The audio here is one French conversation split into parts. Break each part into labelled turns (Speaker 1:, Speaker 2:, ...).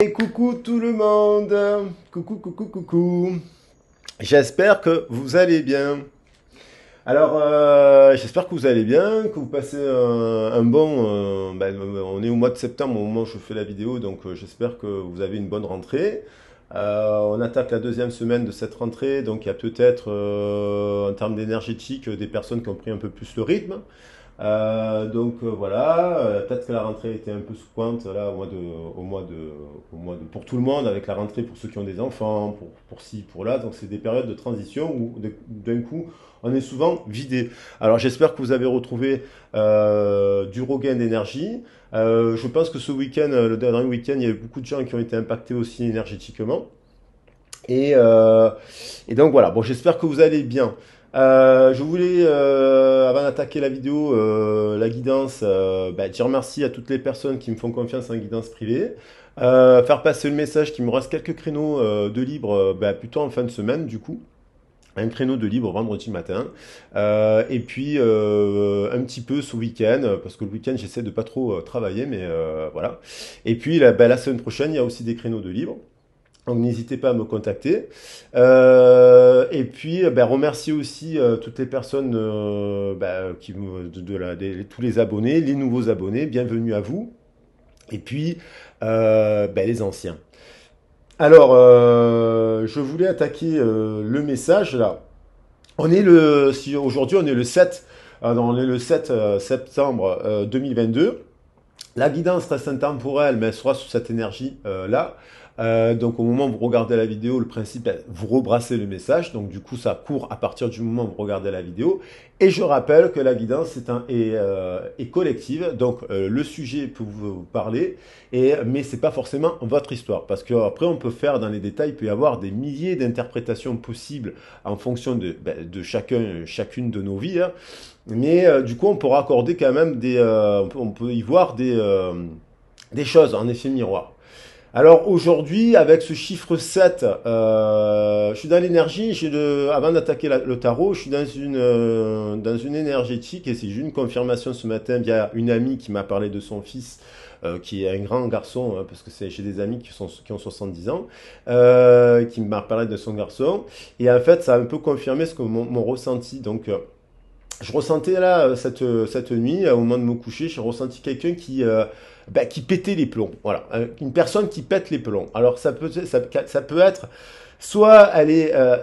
Speaker 1: Et coucou tout le monde, coucou coucou coucou, j'espère que vous allez bien. Alors j'espère que vous allez bien, que vous passez un bon, on est au mois de septembre au moment où je fais la vidéo, donc j'espère que vous avez une bonne rentrée. On attaque la deuxième semaine de cette rentrée, donc il y a peut-être en termes d'énergétique des personnes qui ont pris un peu plus le rythme. Voilà, peut-être que la rentrée était un peu secouante là pour tout le monde, avec la rentrée pour ceux qui ont des enfants, pour ci, pour là. Donc c'est des périodes de transition où d'un coup on est souvent vidé. Alors j'espère que vous avez retrouvé du regain d'énergie. Je pense que ce week-end, le dernier week-end, il y a eu beaucoup de gens qui ont été impactés aussi énergétiquement. Et, euh, et donc voilà, bon, j'espère que vous allez bien. Je voulais, avant d'attaquer la vidéo, la guidance, dire merci à toutes les personnes qui me font confiance en guidance privée. Faire passer le message qu'il me reste quelques créneaux de libre, plutôt en fin de semaine du coup. Un créneau de libre vendredi matin. Et puis un petit peu ce week-end, parce que le week-end j'essaie de pas trop travailler, mais voilà. Et puis la semaine prochaine, il y a aussi des créneaux de libre. Donc n'hésitez pas à me contacter. Et puis remercier aussi toutes les personnes tous les abonnés, les nouveaux abonnés, bienvenue à vous. Et puis les anciens. Alors je voulais attaquer le message là. Aujourd'hui on est le 7, on est le 7 septembre 2022. La guidance reste intemporelle, mais elle sera sous cette énergie là. Donc au moment où vous regardez la vidéo, le principe est vous rebrassez le message. Donc du coup, ça court à partir du moment où vous regardez la vidéo. Et je rappelle que la guidance est collective. Donc le sujet peut vous parler, mais c'est pas forcément votre histoire. Parce qu'après, on peut faire dans les détails, il peut y avoir des milliers d'interprétations possibles en fonction de chacune de nos vies, hein. Mais du coup, on peut raccorder quand même on peut y voir des choses en effet miroir. Alors aujourd'hui, avec ce chiffre 7, je suis dans l'énergie, avant d'attaquer le tarot, je suis dans une énergétique, et c'est juste une confirmation ce matin via une amie qui m'a parlé de son fils, qui est un grand garçon, hein, parce que j'ai des amis qui ont 70 ans, qui m'a parlé de son garçon, et en fait ça a un peu confirmé ce que mon ressenti. Donc je ressentais là, cette nuit, au moment de me coucher, j'ai ressenti quelqu'un qui pétait les plombs. Voilà, une personne qui pète les plombs. Alors ça peut être, soit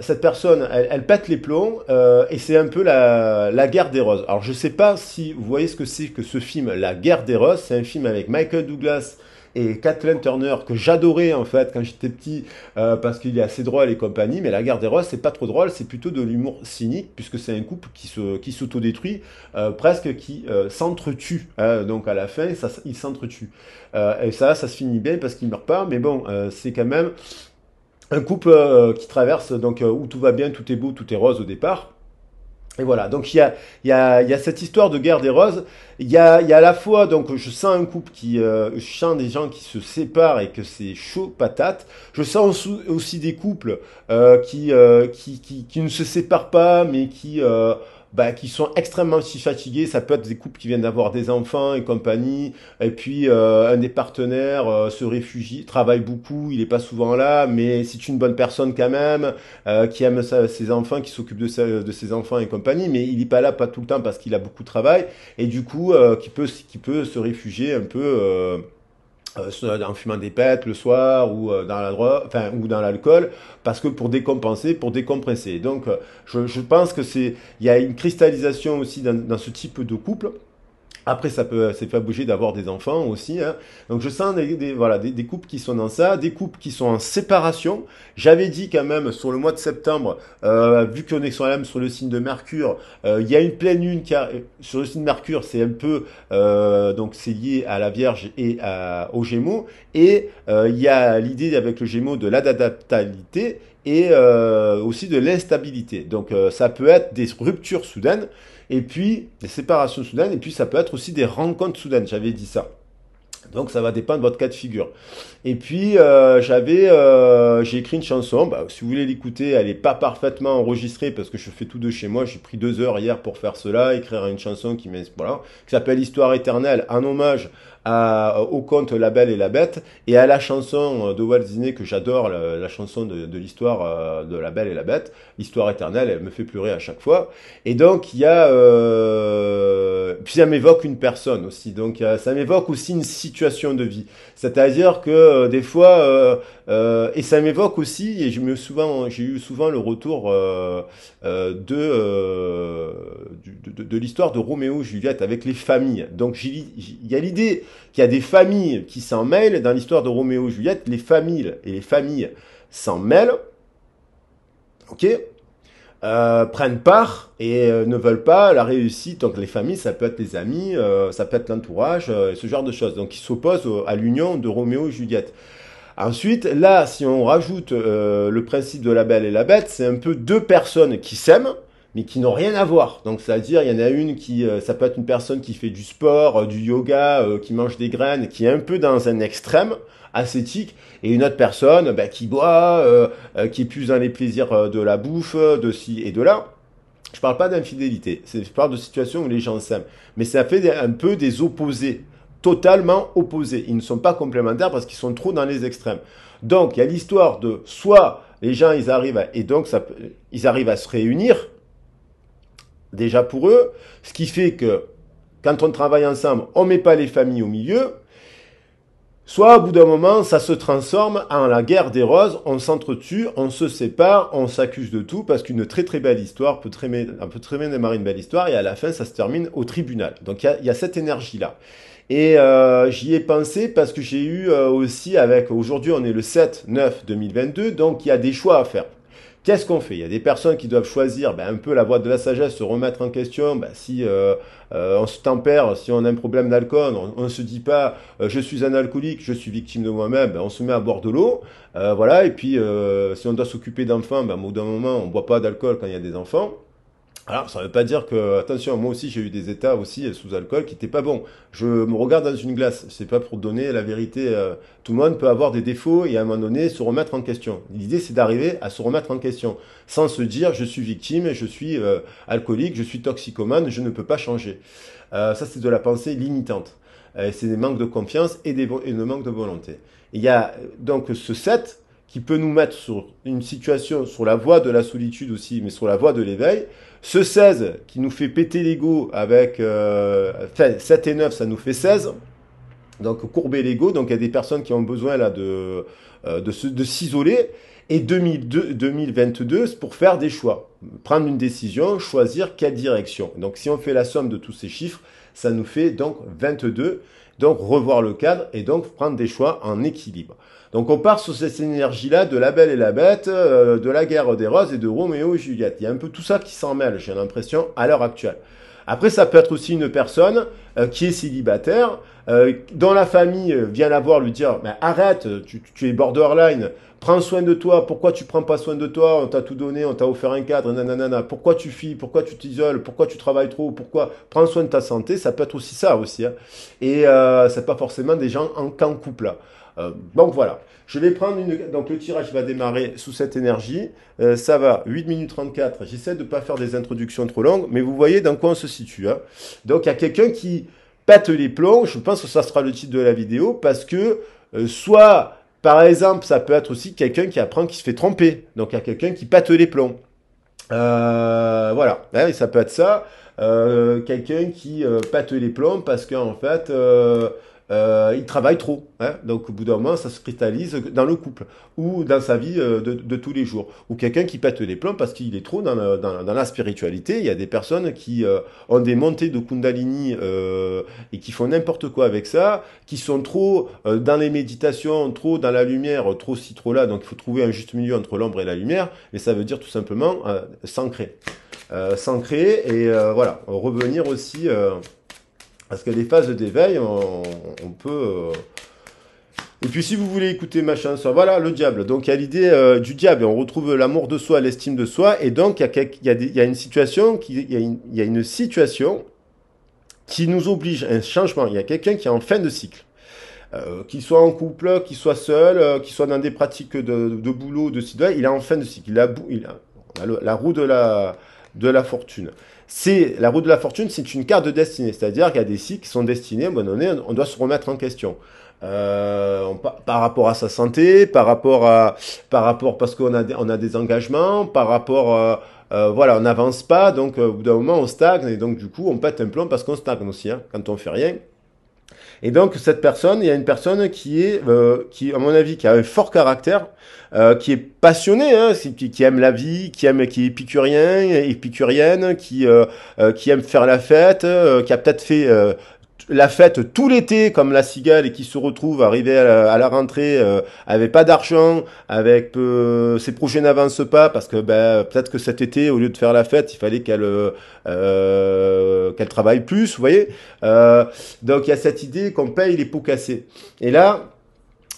Speaker 1: cette personne, elle pète les plombs, et c'est un peu la guerre des roses. Alors je sais pas si vous voyez ce que c'est que ce film, La guerre des roses. C'est un film avec Michael Douglas et Kathleen Turner que j'adorais en fait quand j'étais petit, parce qu'il est assez drôle et compagnie. Mais La guerre des roses, c'est pas trop drôle, c'est plutôt de l'humour cynique, puisque c'est un couple qui s'autodétruit, presque qui s'entretue, hein. Donc à la fin ils s'entretuent, et ça se finit bien parce qu'ils meurent pas. Mais bon, c'est quand même un couple qui traverse, donc où tout va bien, tout est beau, tout est rose au départ. Et voilà, donc il y a cette histoire de guerre des roses. Il y a à la fois, donc je sens un couple je sens des gens qui se séparent et que c'est chaud patate. Je sens aussi des couples qui ne se séparent pas, mais qui sont extrêmement si fatigués. Ça peut être des couples qui viennent d'avoir des enfants et compagnie, et puis un des partenaires se réfugie, travaille beaucoup, il est pas souvent là, mais c'est une bonne personne quand même, qui aime ses enfants, qui s'occupe de ses enfants et compagnie, mais il n'est pas là pas tout le temps parce qu'il a beaucoup de travail, et du coup qui peut se réfugier un peu en fumant des pètes le soir, ou dans la drogue, enfin, ou dans l'alcool, parce que pour décompenser, pour décompresser. Donc je pense que il y a une cristallisation aussi dans ce type de couple. Après, c'est pas obligé d'avoir des enfants aussi, hein. Donc, je sens voilà, des couples qui sont dans ça, des couples qui sont en séparation. J'avais dit quand même sur le mois de septembre, vu qu'on est sur sur le signe de Mercure, il y a une pleine lune sur le signe de Mercure, c'est un peu, donc c'est lié à la Vierge et aux Gémeaux. Et il y a l'idée avec le Gémeaux de l'adaptabilité, et aussi de l'instabilité. Donc, ça peut être des ruptures soudaines, et puis des séparations soudaines, et puis ça peut être aussi des rencontres soudaines, j'avais dit ça. Donc ça va dépendre de votre cas de figure. Et puis j'ai écrit une chanson. Si vous voulez l'écouter, elle n'est pas parfaitement enregistrée parce que je fais tout de chez moi. J'ai pris 2 heures hier pour faire cela, écrire une chanson voilà, qui s'appelle Histoire éternelle, en hommage au conte La Belle et la Bête et à la chanson de Walt Disney que j'adore, la chanson de l'histoire de La Belle et la Bête, l'histoire éternelle, elle me fait pleurer à chaque fois. Et donc il y a, puis ça m'évoque une personne aussi, donc ça m'évoque aussi une situation de vie. C'est-à-dire que des fois, et ça m'évoque aussi, et j'ai eu souvent le retour de l'histoire de Roméo et Juliette avec les familles. Donc il y a l'idée qu'il y a des familles qui s'en mêlent. Dans l'histoire de Roméo et Juliette, les familles s'en mêlent, ok, prennent part et ne veulent pas la réussite. Donc les familles, ça peut être les amis, ça peut être l'entourage, ce genre de choses. Donc ils s'opposent à l'union de Roméo et Juliette. Ensuite, là, si on rajoute le principe de La Belle et la Bête, c'est un peu deux personnes qui s'aiment, mais qui n'ont rien à voir. Donc, c'est-à-dire, il y en a une qui, ça peut être une personne qui fait du sport, du yoga, qui mange des graines, qui est un peu dans un extrême ascétique, et une autre personne qui boit, qui est plus dans les plaisirs de la bouffe, de ci et de là. Je parle pas d'infidélité, je parle de situations où les gens s'aiment. Mais ça fait un peu des opposés, totalement opposés. Ils ne sont pas complémentaires parce qu'ils sont trop dans les extrêmes. Donc, il y a l'histoire de soit les gens, ils arrivent à, et donc ils arrivent à se réunir, déjà pour eux, ce qui fait que quand on travaille ensemble, on met pas les familles au milieu, soit au bout d'un moment, ça se transforme en la guerre des roses, on s'entretue, on se sépare, on s'accuse de tout, parce qu'une très très belle histoire peut très bien démarrer une belle histoire, et à la fin, ça se termine au tribunal. Donc il y a cette énergie-là. Et j'y ai pensé parce que j'ai eu aussi avec, aujourd'hui on est le 7/9/2022, donc il y a des choix à faire. Qu'est-ce qu'on fait? Il y a des personnes qui doivent choisir un peu la voie de la sagesse, se remettre en question. Si on se tempère, si on a un problème d'alcool, on ne se dit pas je suis un alcoolique, je suis victime de moi-même, on se met à boire de l'eau. Voilà, et puis si on doit s'occuper d'enfants, au bout d'un moment, on ne boit pas d'alcool quand il y a des enfants. Alors, ça ne veut pas dire que, attention, moi aussi j'ai eu des états aussi sous alcool qui n'étaient pas bons. Je me regarde dans une glace, c'est pas pour donner la vérité. Tout le monde peut avoir des défauts et à un moment donné se remettre en question. L'idée c'est d'arriver à se remettre en question, sans se dire je suis victime, je suis alcoolique, je suis toxicomane, je ne peux pas changer. Ça c'est de la pensée limitante. C'est des manques de confiance et des manques de volonté. Il y a donc ce 7 qui peut nous mettre sur une situation, sur la voie de la solitude aussi, mais sur la voie de l'éveil. Ce 16 qui nous fait péter l'ego avec 7 et 9, ça nous fait 16. Donc courber l'ego. Donc il y a des personnes qui ont besoin là de s'isoler. Et 2022, c'est pour faire des choix. Prendre une décision, choisir quelle direction. Donc si on fait la somme de tous ces chiffres, ça nous fait donc 22. Donc revoir le cadre et donc prendre des choix en équilibre. Donc on part sur cette énergie-là de La Belle et la Bête, de la guerre des roses et de Roméo et Juliette. Il y a un peu tout ça qui s'en mêle, j'ai l'impression, à l'heure actuelle. Après, ça peut être aussi une personne qui est célibataire, dont la famille vient la voir, lui dire « Arrête, tu es borderline, prends soin de toi, pourquoi tu prends pas soin de toi, on t'a tout donné, on t'a offert un cadre, nanana, pourquoi tu fuis, pourquoi tu t'isoles, pourquoi tu travailles trop, pourquoi prends soin de ta santé », ça peut être aussi ça aussi. Hein. Et c'est pas forcément des gens en couple là. Donc voilà, je vais prendre donc le tirage va démarrer sous cette énergie, ça va 8 minutes 34, j'essaie de ne pas faire des introductions trop longues, mais vous voyez dans quoi on se situe. Hein. Donc il y a quelqu'un qui pète les plombs, je pense que ça sera le titre de la vidéo, parce que soit, par exemple, ça peut être aussi quelqu'un qui apprend qu'il se fait tromper, donc il y a quelqu'un qui pète les plombs. Voilà, hein, ça peut être ça, quelqu'un qui pète les plombs parce qu'en fait... il travaille trop. Hein. Donc au bout d'un moment, ça se cristallise dans le couple ou dans sa vie de tous les jours. Ou quelqu'un qui pète les plombs parce qu'il est trop dans la spiritualité. Il y a des personnes qui ont des montées de Kundalini et qui font n'importe quoi avec ça, qui sont trop dans les méditations, trop dans la lumière, trop ci, trop là. Donc il faut trouver un juste milieu entre l'ombre et la lumière. Mais ça veut dire tout simplement s'ancrer. S'ancrer et voilà, revenir aussi... parce que les phases d'éveil, on peut... Et puis si vous voulez écouter ma chanson, voilà, le diable. Donc il y a l'idée du diable, et on retrouve l'amour de soi, l'estime de soi, et donc il y a une situation, il y a une situation qui nous oblige à un changement. Il y a quelqu'un qui est en fin de cycle. Qu'il soit en couple, qu'il soit seul, qu'il soit dans des pratiques de boulot, de ci, il est en fin de cycle. On a la roue de la fortune. C'est la roue de la fortune, c'est une carte de destinée, c'est-à-dire qu'il y a des cycles qui sont destinés, à un moment donné, on doit se remettre en question. Par rapport à sa santé, par rapport parce qu'on a on a des engagements, par rapport voilà, on n'avance pas, donc au bout d'un moment on stagne et donc du coup on pète un plomb parce qu'on stagne aussi, hein, quand on fait rien. Et donc cette personne, il y a une personne qui à mon avis, qui a un fort caractère, qui est passionné, hein, qui aime la vie, qui est épicurien, épicurienne, qui aime faire la fête, qui a peut-être fait la fête tout l'été comme la cigale et qui se retrouve arrivé à la rentrée avec pas d'argent, avec ses projets n'avancent pas parce que ben peut-être que cet été au lieu de faire la fête il fallait qu'elle travaille plus, vous voyez. Donc il y a cette idée qu'on paye les pots cassés. Et là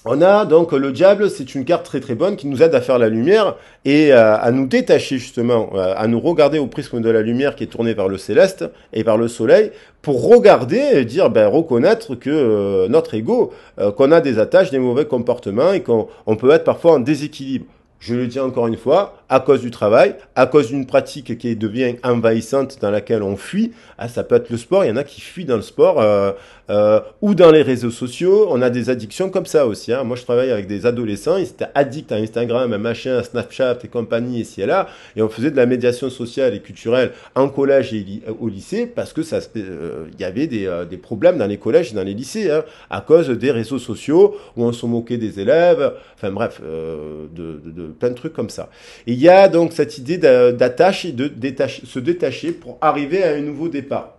Speaker 1: on a donc le diable, c'est une carte très très bonne qui nous aide à faire la lumière et à nous détacher justement, à nous regarder au prisme de la lumière qui est tournée vers le céleste et vers le soleil pour regarder et dire, ben, reconnaître que notre ego, qu'on a des attaches, des mauvais comportements et qu'on peut être parfois en déséquilibre. Je le dis encore une fois, à cause du travail, à cause d'une pratique qui devient envahissante dans laquelle on fuit. Ah, ça peut être le sport, il y en a qui fuient dans le sport ou dans les réseaux sociaux. On a des addictions comme ça aussi. Hein. Moi, je travaille avec des adolescents, ils étaient addicts à Instagram, à machin, à Snapchat et compagnie ici et là. Et on faisait de la médiation sociale et culturelle en collège et au lycée parce que y avait des problèmes dans les collèges et dans les lycées hein, à cause des réseaux sociaux où on se moquait des élèves. Enfin bref, plein de trucs comme ça. Et il y a donc cette idée d'attache et de se détacher pour arriver à un nouveau départ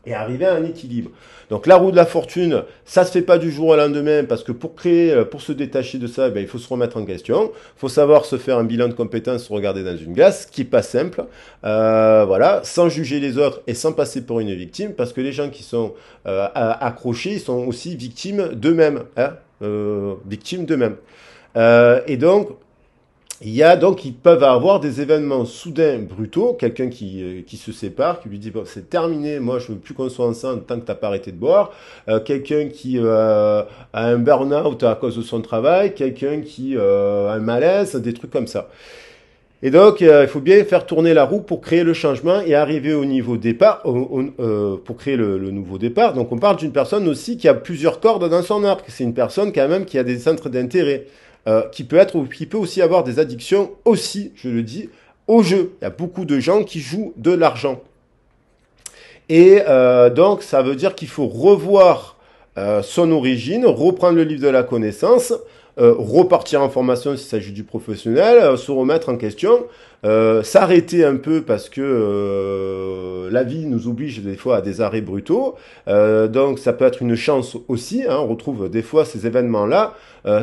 Speaker 1: et arriver à un équilibre. Donc la roue de la fortune, ça se fait pas du jour au lendemain parce que pour se détacher de ça, ben, il faut se remettre en question. Il faut savoir se faire un bilan de compétences, se regarder dans une glace, ce qui est pas simple. Voilà, sans juger les autres et sans passer pour une victime, parce que les gens qui sont accrochés, ils sont aussi victimes d'eux-mêmes, hein, victimes d'eux-mêmes. Et donc il y a donc, ils peuvent avoir des événements soudains, brutaux, quelqu'un qui se sépare, qui lui dit, bon, c'est terminé, moi je veux plus qu'on soit ensemble tant que t'as pas arrêté de boire, quelqu'un qui a un burn-out à cause de son travail, quelqu'un qui a un malaise, des trucs comme ça. Et donc, il faut bien faire tourner la roue pour créer le changement et arriver au niveau départ, pour créer le nouveau départ. Donc, on parle d'une personne aussi qui a plusieurs cordes dans son arc. C'est une personne quand même qui a des centres d'intérêt, qui peut aussi avoir des addictions aussi, je le dis, au jeu. Il y a beaucoup de gens qui jouent de l'argent. Et donc, ça veut dire qu'il faut revoir son origine, reprendre le livre de la connaissance, repartir en formation s'il s'agit du professionnel, se remettre en question, s'arrêter un peu parce que la vie nous oblige des fois à des arrêts brutaux. Donc ça peut être une chance aussi. Hein, on retrouve des fois ces événements-là,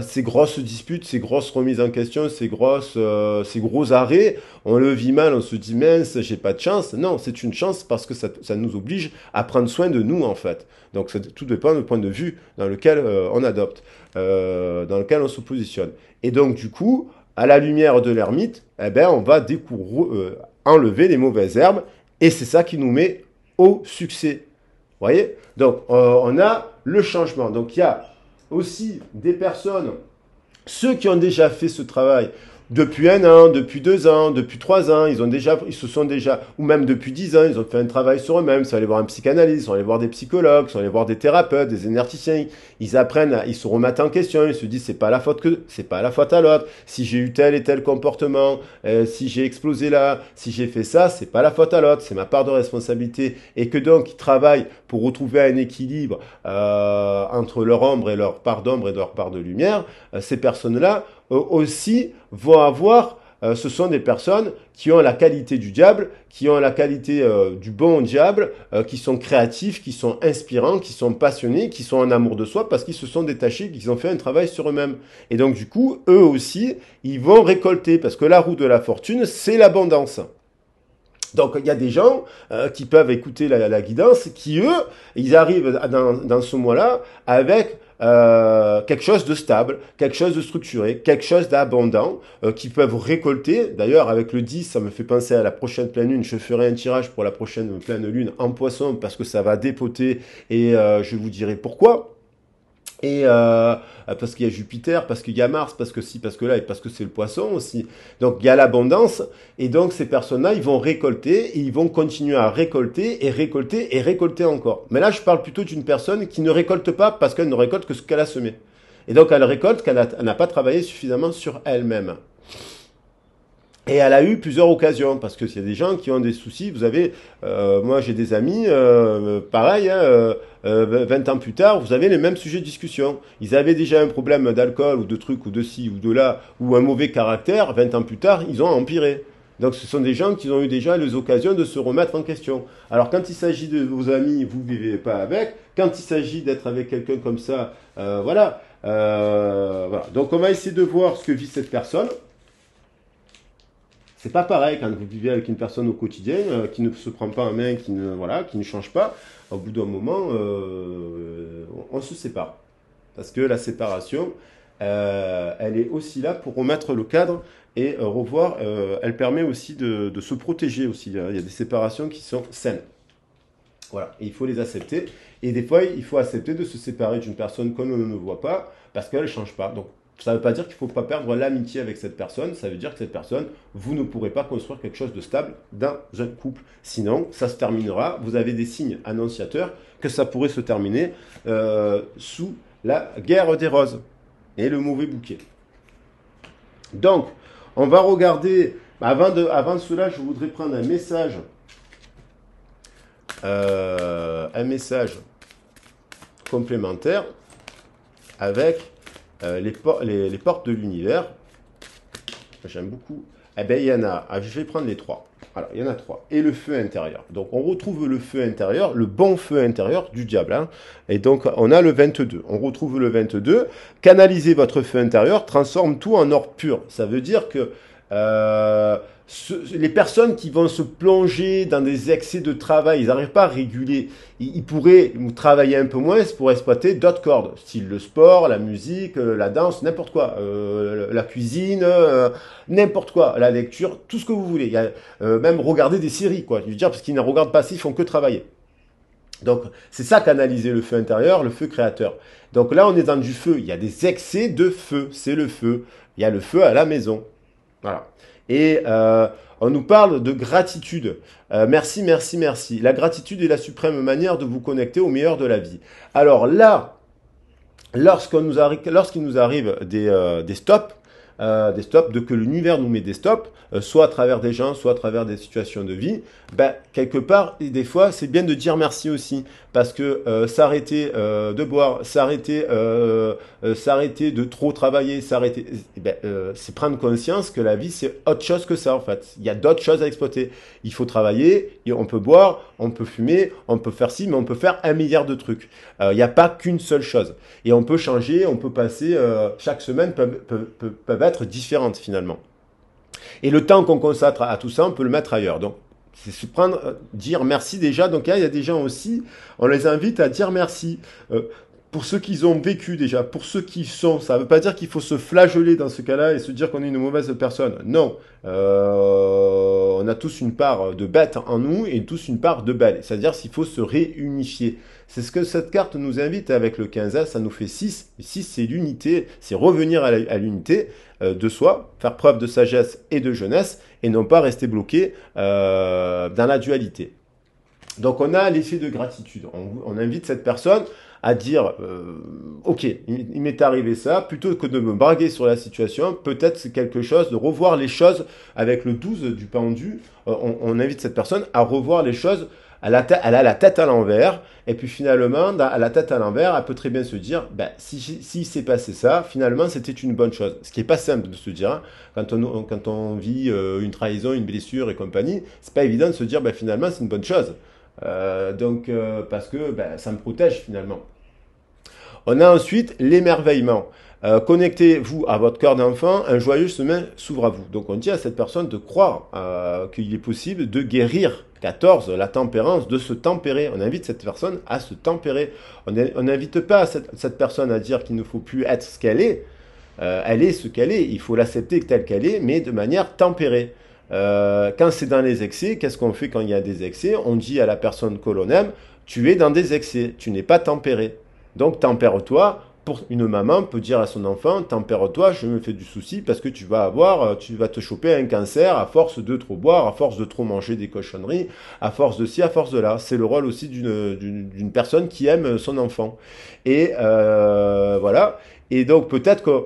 Speaker 1: ces grosses disputes, ces grosses remises en question, ces gros arrêts. On le vit mal, on se dit mince, j'ai pas de chance. Non, c'est une chance parce que ça nous oblige à prendre soin de nous en fait. Donc tout dépend du point de vue dans lequel on adopte, dans lequel on se positionne. Et donc du coup, à la lumière de l'ermite, eh ben, on va enlever les mauvaises herbes et c'est ça qui nous met au succès. Vous voyez? Donc on a le changement. Donc il y a aussi des personnes, ceux qui ont déjà fait ce travail, depuis 1 an, depuis 2 ans, depuis 3 ans, ils se sont déjà, ou même depuis 10 ans, ils ont fait un travail sur eux-mêmes, ils sont allés voir un psychanalyste, ils sont allés voir des psychologues, ils sont allés voir des thérapeutes, des énergéticiens, ils apprennent, ils se remettent en question, ils se disent c'est pas la faute à l'autre, si j'ai eu tel et tel comportement, si j'ai explosé là, si j'ai fait ça, c'est pas la faute à l'autre, c'est ma part de responsabilité, et que donc ils travaillent pour retrouver un équilibre entre leur ombre et leur part d'ombre et leur part de lumière, ces personnes-là aussi vont avoir, ce sont des personnes qui ont la qualité du diable, qui ont la qualité du bon diable, qui sont créatifs, qui sont inspirants, qui sont passionnés, qui sont en amour de soi parce qu'ils se sont détachés, qu'ils ont fait un travail sur eux-mêmes. Et donc du coup, eux aussi, ils vont récolter parce que la roue de la fortune, c'est l'abondance. Donc il y a des gens qui peuvent écouter la guidance, qui eux, ils arrivent dans ce mois-là avec quelque chose de stable, quelque chose de structuré, quelque chose d'abondant, qui peuvent récolter. D'ailleurs, avec le 10, ça me fait penser à la prochaine pleine lune. Je ferai un tirage pour la prochaine pleine lune en poisson parce que ça va dépoter et je vous dirai pourquoi. Et parce qu'il y a Jupiter, parce qu'il y a Mars, parce que si, parce que là, et parce que c'est le poisson aussi. Donc il y a l'abondance, et donc ces personnes-là, ils vont récolter, et ils vont continuer à récolter, et récolter, et récolter encore. Mais là, je parle plutôt d'une personne qui ne récolte pas parce qu'elle ne récolte que ce qu'elle a semé. Et donc elle récolte qu'elle n'a pas travaillé suffisamment sur elle-même. Et elle a eu plusieurs occasions, parce que s'il y a des gens qui ont des soucis, vous avez, moi j'ai des amis, pareil, hein, 20 ans plus tard, vous avez les mêmes sujets de discussion. Ils avaient déjà un problème d'alcool ou de trucs ou de ci ou de là, ou un mauvais caractère, 20 ans plus tard, ils ont empiré. Donc ce sont des gens qui ont eu déjà les occasions de se remettre en question. Alors quand il s'agit de vos amis, vous ne vivez pas avec. Quand il s'agit d'être avec quelqu'un comme ça, voilà. Voilà. Donc on va essayer de voir ce que vit cette personne. C'est pas pareil quand vous vivez avec une personne au quotidien qui ne se prend pas en main, qui ne change pas. Au bout d'un moment, on se sépare. Parce que la séparation, elle est aussi là pour remettre le cadre et revoir. Elle permet aussi de se protéger aussi, hein. Il y a des séparations qui sont saines. Voilà, et il faut les accepter. Et des fois, il faut accepter de se séparer d'une personne qu'on ne voit pas parce qu'elle ne change pas. Donc, ça ne veut pas dire qu'il ne faut pas perdre l'amitié avec cette personne. Ça veut dire que cette personne, vous ne pourrez pas construire quelque chose de stable dans un couple. Sinon, ça se terminera. Vous avez des signes annonciateurs que ça pourrait se terminer sous la guerre des roses et le mauvais bouquet. Donc, on va regarder. Avant de cela, je voudrais prendre un message complémentaire avec les portes de l'univers. J'aime beaucoup. Eh bien, il y en a. Je vais prendre les trois. Alors, il y en a trois. Et le feu intérieur. Donc, on retrouve le feu intérieur, le bon feu intérieur du diable, hein. Et donc, on a le 22. On retrouve le 22. Canalisez votre feu intérieur, transforme tout en or pur. Ça veut dire que les personnes qui vont se plonger dans des excès de travail, ils n'arrivent pas à réguler. Ils pourraient travailler un peu moins pour exploiter d'autres cordes, style le sport, la musique, la danse, n'importe quoi, la cuisine, n'importe quoi, la lecture, tout ce que vous voulez. Il y a, même regarder des séries, quoi. Je veux dire, parce qu'ils ne regardent pas ça, ils font que travailler. Donc, c'est ça canaliser le feu intérieur, le feu créateur. Donc là, on est dans du feu. Il y a des excès de feu. C'est le feu. Il y a le feu à la maison. Voilà. Et on nous parle de gratitude. Merci, merci, merci. La gratitude est la suprême manière de vous connecter au meilleur de la vie. Alors là, lorsqu'il nous arrive des stops, de que l'univers nous met des stops, soit à travers des gens, soit à travers des situations de vie, ben, quelque part, et des fois, c'est bien de dire merci aussi, parce que s'arrêter de boire, s'arrêter de trop travailler, c'est prendre conscience que la vie, c'est autre chose que ça, en fait. Il y a d'autres choses à exploiter. Il faut travailler, on peut boire, on peut fumer, on peut faire ci, mais on peut faire 1 milliard de trucs. Il n'y a pas qu'une seule chose. Et on peut changer, on peut passer, chaque semaine peuvent être différentes finalement. Et le temps qu'on consacre à tout ça, on peut le mettre ailleurs. Donc, c'est se prendre, dire merci déjà. Donc là, il y a des gens aussi, on les invite à dire merci. Pour ceux qui ont vécu déjà, pour ceux qui sont, ça ne veut pas dire qu'il faut se flageller dans ce cas-là et se dire qu'on est une mauvaise personne. Non, on a tous une part de bête en nous et tous une part de belle. C'est-à-dire qu'il faut se réunifier. C'est ce que cette carte nous invite avec le 15A, ça nous fait 6. 6, c'est l'unité, c'est revenir à l'unité de soi, faire preuve de sagesse et de jeunesse et non pas rester bloqué dans la dualité. Donc on a l'effet de gratitude. On invite cette personne à dire ok, il m'est arrivé ça, plutôt que de me braguer sur la situation, peut-être c'est quelque chose, de revoir les choses avec le 12 du pendu, on invite cette personne à revoir les choses, elle a la tête à l'envers, et puis finalement, à la tête à l'envers, elle peut très bien se dire, ben, si s'est passé ça, finalement c'était une bonne chose. Ce qui est pas simple de se dire, hein, quand on vit une trahison, une blessure et compagnie, c'est pas évident de se dire, ben, finalement c'est une bonne chose. Parce que ben, ça me protège finalement. On a ensuite l'émerveillement. Connectez-vous à votre cœur d'enfant, un joyeux chemin s'ouvre à vous. Donc on dit à cette personne de croire qu'il est possible de guérir. 14, la tempérance, de se tempérer. On invite cette personne à se tempérer. On n'invite pas cette personne à dire qu'il ne faut plus être ce qu'elle est. Elle est ce qu'elle est. Il faut l'accepter telle qu'elle est, mais de manière tempérée. Quand c'est dans les excès, qu'est-ce qu'on fait quand il y a des excès? On dit à la personne que l'on aime, tu es dans des excès, tu n'es pas tempéré. Donc tempère-toi Une maman peut dire à son enfant, tempère-toi, je me fais du souci parce que tu vas te choper un cancer à force de trop boire, à force de trop manger des cochonneries, à force de ci, à force de là. C'est le rôle aussi d'une personne qui aime son enfant. Et voilà. Et donc peut-être que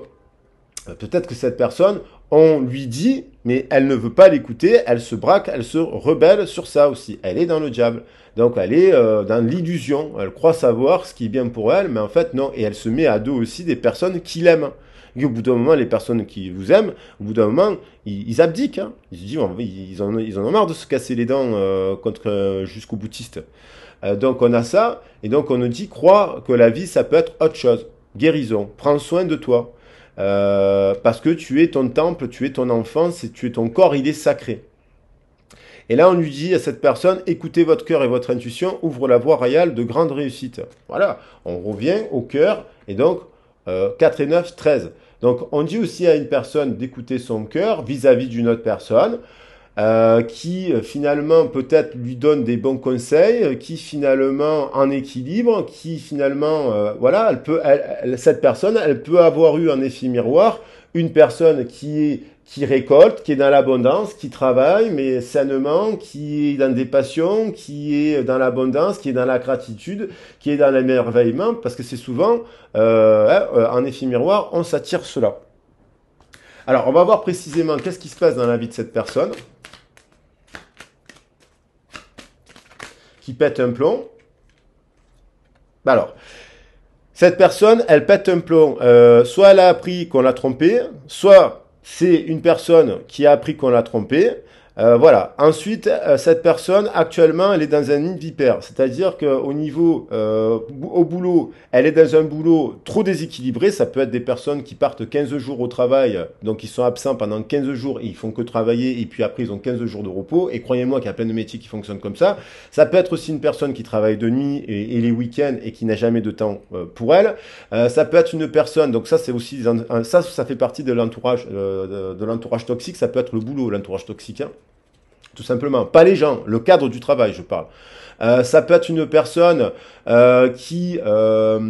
Speaker 1: cette personne, on lui dit, mais elle ne veut pas l'écouter, elle se braque, elle se rebelle sur ça aussi. Elle est dans le diable. Donc elle est dans l'illusion. Elle croit savoir ce qui est bien pour elle, mais en fait non. Et elle se met à dos aussi des personnes qui l'aiment. Et au bout d'un moment, les personnes qui vous aiment, au bout d'un moment, ils abdiquent. Hein. Ils se disent, ils en ont marre de se casser les dents jusqu'au boutiste. Donc on a ça, et donc on nous dit, crois que la vie, ça peut être autre chose. Guérison, prends soin de toi. Parce que tu es ton temple, tu es ton enfance, et tu es ton corps, il est sacré. Et là, on lui dit à cette personne, écoutez votre cœur et votre intuition, ouvre la voie royale de grande réussite. Voilà, on revient au cœur, et donc 4 et 9, 13. Donc on dit aussi à une personne d'écouter son cœur vis-à-vis d'une autre personne, qui finalement peut-être lui donne des bons conseils, qui finalement en équilibre, qui finalement, voilà, cette personne, elle peut avoir eu un effet miroir, une personne qui récolte, qui est dans l'abondance, qui travaille, mais sainement, qui est dans des passions, qui est dans l'abondance, qui est dans la gratitude, qui est dans l'émerveillement, parce que c'est souvent, en effet miroir, on s'attire cela. Alors, on va voir précisément qu'est-ce qui se passe dans la vie de cette personne qui pète un plomb. Alors, cette personne, elle pète un plomb. Soit elle a appris qu'on l'a trompé, soit c'est une personne qui a appris qu'on l'a trompé. Voilà. Ensuite, cette personne, actuellement, elle est dans un nid de vipère. C'est-à-dire qu'au niveau, au boulot, elle est dans un boulot trop déséquilibré. Ça peut être des personnes qui partent 15 jours au travail, donc ils sont absents pendant 15 jours et ils font que travailler, et puis après ils ont 15 jours de repos. Et croyez-moi qu'il y a plein de métiers qui fonctionnent comme ça. Ça peut être aussi une personne qui travaille de nuit et les week-ends et qui n'a jamais de temps pour elle. Ça peut être une personne, donc ça c'est aussi, ça fait partie de l'entourage toxique. Ça peut être le boulot, l'entourage toxique. Hein. Tout simplement. Pas les gens, le cadre du travail, je parle. Ça peut être une personne qui peut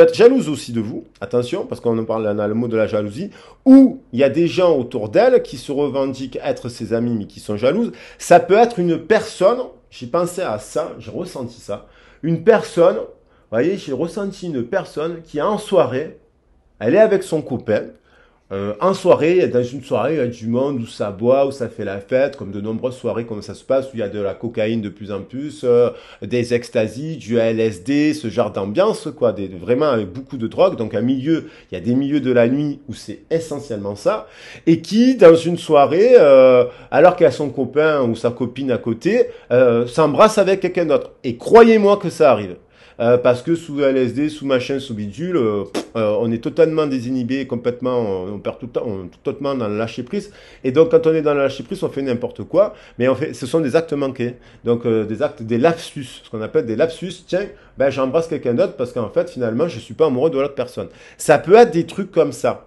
Speaker 1: être jalouse aussi de vous. Attention, parce qu'on a le mot de la jalousie. Ou il y a des gens autour d'elle qui se revendiquent être ses amis, mais qui sont jalouses. Ça peut être une personne, j'ai pensé à ça, j'ai ressenti ça. Une personne, vous voyez, j'ai ressenti une personne qui en soirée, elle est avec son copain. En soirée, dans une soirée, il y a du monde où ça boit, où ça fait la fête, comme de nombreuses soirées comme ça se passe, où il y a de la cocaïne de plus en plus, des extasies, du LSD, ce genre d'ambiance, quoi, vraiment avec beaucoup de drogue. Donc il y a des milieux de la nuit où c'est essentiellement ça, et qui, dans une soirée, alors qu'il y a son copain ou sa copine à côté, s'embrasse avec quelqu'un d'autre. Et croyez-moi que ça arrive. Parce que sous LSD, sous machin, sous bidule, on est totalement désinhibé, complètement, on perd tout le temps, on est totalement dans le lâcher prise. Et donc, quand on est dans le lâcher prise, on fait n'importe quoi, mais ce sont des actes manqués. Donc, des lapsus, ce qu'on appelle des lapsus. Tiens, ben, j'embrasse quelqu'un d'autre parce qu'en fait, finalement, je suis pas amoureux de l'autre personne. Ça peut être des trucs comme ça.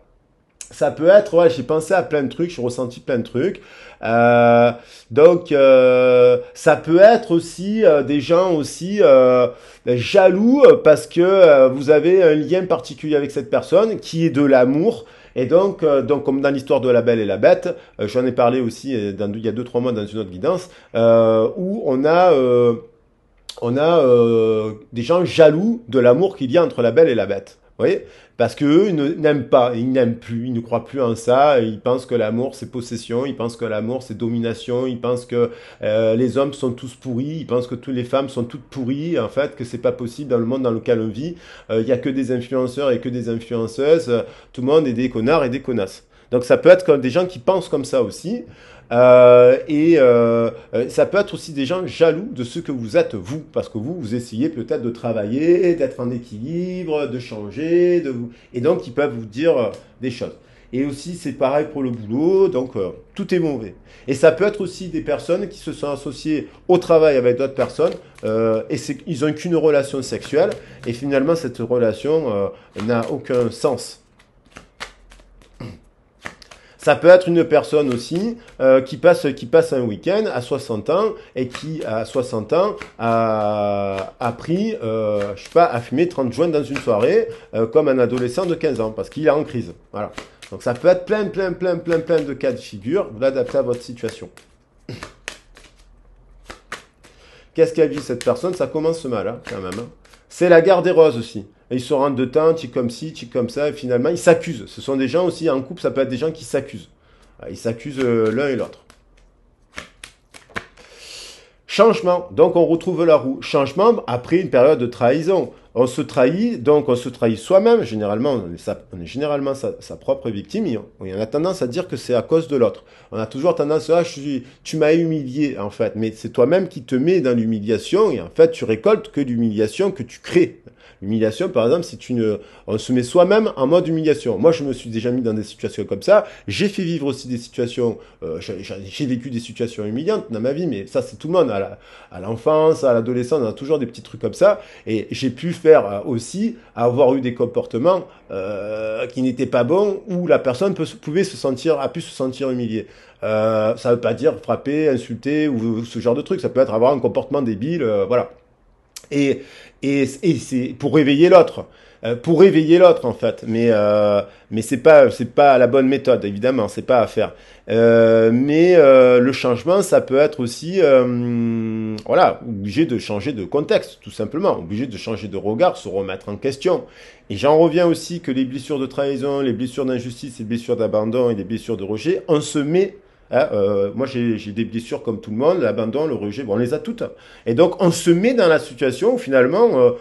Speaker 1: Ça peut être, ouais, j'ai pensé à plein de trucs, j'ai ressenti plein de trucs. Donc, ça peut être aussi des gens aussi jaloux parce que vous avez un lien particulier avec cette personne qui est de l'amour. Et donc comme dans l'histoire de La Belle et la Bête, j'en ai parlé aussi il y a 2-3 mois dans une autre guidance, où on a des gens jaloux de l'amour qu'il y a entre la Belle et la Bête. Vous voyez? Parce qu'eux, ils n'aiment pas, ils n'aiment plus, ils ne croient plus en ça, ils pensent que l'amour c'est possession, ils pensent que l'amour c'est domination, ils pensent que les hommes sont tous pourris, ils pensent que toutes les femmes sont toutes pourries, en fait, que c'est pas possible dans le monde dans lequel on vit, il y a que des influenceurs et que des influenceuses, tout le monde est des connards et des connasses. Donc ça peut être comme des gens qui pensent comme ça aussi. Ça peut être aussi des gens jaloux de ce que vous êtes vous, parce que vous essayez peut-être de travailler, d'être en équilibre, de changer, et donc ils peuvent vous dire des choses. Et aussi c'est pareil pour le boulot, donc tout est mauvais. Et ça peut être aussi des personnes qui se sont associées au travail avec d'autres personnes, ils n'ont qu'une relation sexuelle, et finalement cette relation n'a aucun sens. Ça peut être une personne aussi qui passe un week-end à 60 ans et qui, à 60 ans, a pris, je sais pas, a fumé 30 joints dans une soirée comme un adolescent de 15 ans parce qu'il est en crise. Voilà. Donc ça peut être plein de cas de figure. Vous l'adaptez à votre situation. Qu'est-ce qu'elle vit cette personne? Ça commence mal, hein, quand même. Hein. C'est la guerre des roses aussi. Et ils se rendent de temps, tu comme ci, tu comme ça, et finalement ils s'accusent. Ce sont des gens aussi, en couple, ça peut être des gens qui s'accusent. Ils s'accusent l'un et l'autre. Changement, donc on retrouve la roue. Changement après une période de trahison. On se trahit, donc on se trahit soi-même. Généralement, on est généralement sa propre victime. Et on a tendance à dire que c'est à cause de l'autre. On a toujours tendance à tu m'as humilié en fait, mais c'est toi-même qui te mets dans l'humiliation et en fait tu récoltes que l'humiliation que tu crées. L'humiliation, par exemple, on se met soi-même en mode humiliation. Moi, je me suis déjà mis dans des situations comme ça. J'ai fait vivre aussi des situations, j'ai vécu des situations humiliantes dans ma vie, mais ça, c'est tout le monde. À l'enfance, à l'adolescence, on a toujours des petits trucs comme ça. Et j'ai pu faire aussi avoir eu des comportements qui n'étaient pas bons, où la personne a pu se sentir humiliée. Ça veut pas dire frapper, insulter ou ce genre de truc. Ça peut être avoir un comportement débile, voilà. Et c'est pour réveiller l'autre. Pour réveiller l'autre en fait, mais c'est pas la bonne méthode évidemment, c'est pas à faire. Le changement, ça peut être aussi, voilà, obligé de changer de contexte, tout simplement, obligé de changer de regard, se remettre en question. Et j'en reviens aussi que les blessures de trahison, les blessures d'injustice, les blessures d'abandon et les blessures de rejet, on se met moi, j'ai des blessures comme tout le monde, l'abandon, le rejet, bon, on les a toutes. Et donc, on se met dans la situation où finalement,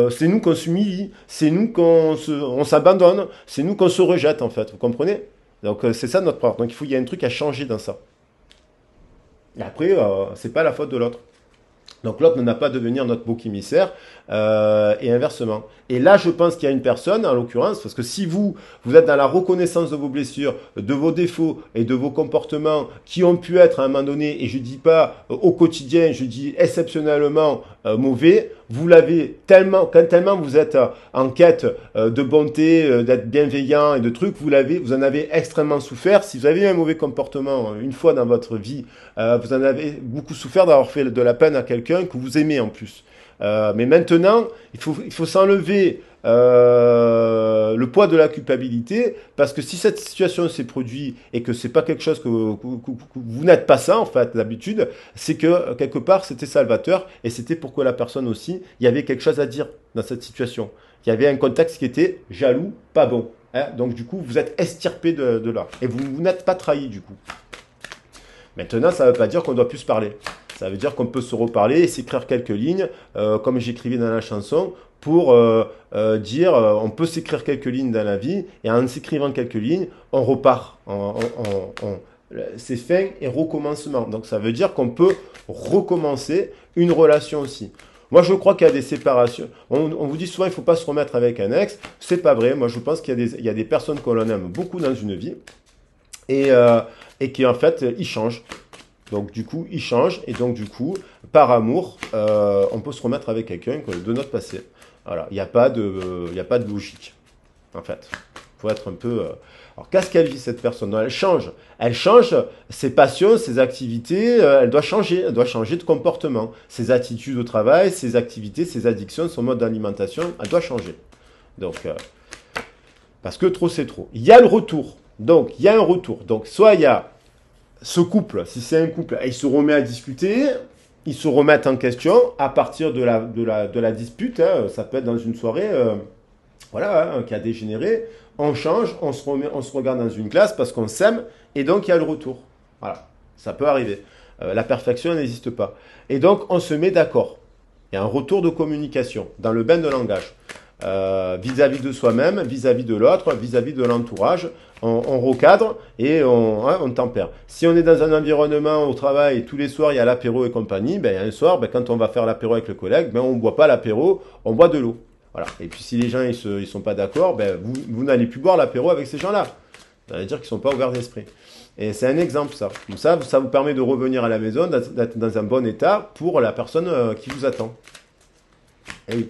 Speaker 1: c'est nous qu'on s'humilie, c'est nous on s'abandonne, c'est nous qu'on se rejette, en fait. Vous comprenez? Donc, c'est ça notre part. Donc, il y a un truc à changer dans ça. Et après, c'est pas la faute de l'autre. Donc l'autre n'a pas à devenir notre bouc émissaire et inversement. Et là, je pense qu'il y a une personne, en l'occurrence, parce que si vous êtes dans la reconnaissance de vos blessures, de vos défauts et de vos comportements qui ont pu être à un moment donné, et je dis pas au quotidien, je dis exceptionnellement mauvais, vous l'avez tellement vous êtes en quête de bonté, d'être bienveillant et de trucs, vous en avez extrêmement souffert. Si vous avez eu un mauvais comportement une fois dans votre vie, vous en avez beaucoup souffert d'avoir fait de la peine à quelqu'un que vous aimez en plus. Mais maintenant, il faut s'enlever le poids de la culpabilité, parce que si cette situation s'est produite et que c'est pas quelque chose que vous n'êtes pas ça en fait d'habitude, c'est que quelque part c'était salvateur et c'était pour que la personne aussi, il y avait quelque chose à dire dans cette situation. Il y avait un contexte qui était jaloux, pas bon. Hein, donc du coup, vous êtes extirpé de là et vous n'êtes pas trahi du coup. Maintenant, ça ne veut pas dire qu'on doit plus se parler. Ça veut dire qu'on peut se reparler et s'écrire quelques lignes, comme j'écrivais dans la chanson, pour dire on peut s'écrire quelques lignes dans la vie, et en s'écrivant quelques lignes, on repart. C'est fin et recommencement. Donc ça veut dire qu'on peut recommencer une relation aussi. Moi, je crois qu'il y a des séparations. On vous dit souvent, il ne faut pas se remettre avec un ex. C'est pas vrai. Moi, je pense qu'il y a des personnes qu'on aime beaucoup dans une vie, et qui en fait, ils changent. Donc du coup, ils changent, et donc du coup, par amour, on peut se remettre avec quelqu'un de notre passé. Voilà, il n'y a pas de logique, en fait. Il faut être un peu... Alors, qu'est-ce qu'elle vit, cette personne? Non, elle change ses passions, ses activités, elle doit changer de comportement. Ses attitudes au travail, ses activités, ses addictions, son mode d'alimentation, elle doit changer. Donc, parce que trop, c'est trop. Il y a le retour. Donc, il y a un retour. Donc, soit il y a ce couple, si c'est un couple, il se remet à discuter, ils se remettent en question à partir de la dispute. Hein, ça peut être dans une soirée voilà, qui a dégénéré. On change, on se regarde dans une classe parce qu'on s'aime, et donc il y a le retour. Voilà, ça peut arriver. La perfection n'existe pas. Et donc on se met d'accord. Il y a un retour de communication dans le bain de langage. Vis-à-vis de soi-même, vis-à-vis de l'autre, vis-à-vis de l'entourage, on recadre et on tempère. Si on est dans un environnement au travail et tous les soirs il y a l'apéro et compagnie, ben, un soir, ben, quand on va faire l'apéro avec le collègue, ben, on ne boit pas l'apéro, on boit de l'eau. Voilà. Et puis si les gens ils sont pas d'accord, ben, vous n'allez plus boire l'apéro avec ces gens-là. Ça veut dire qu'ils ne sont pas ouverts d'esprit. Et c'est un exemple ça. Comme ça vous permet de revenir à la maison, d'être dans un bon état pour la personne qui vous attend. Et oui.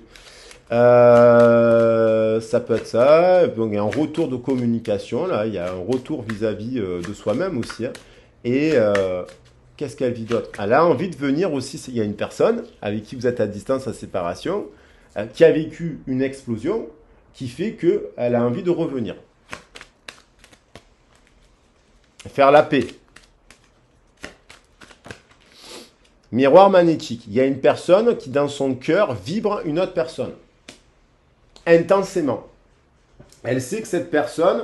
Speaker 1: Ça peut être ça. Donc, il y a un retour de communication, là. Il y a un retour vis-à-vis de soi-même aussi, hein. Et qu'est-ce qu'elle vit d'autre? Elle a envie de venir aussi. Il y a une personne avec qui vous êtes à distance, à séparation, qui a vécu une explosion qui fait qu'elle a envie de revenir. Faire la paix. Miroir magnétique. Il y a une personne qui, dans son cœur, vibre une autre personne. Intensément. Elle sait que cette personne,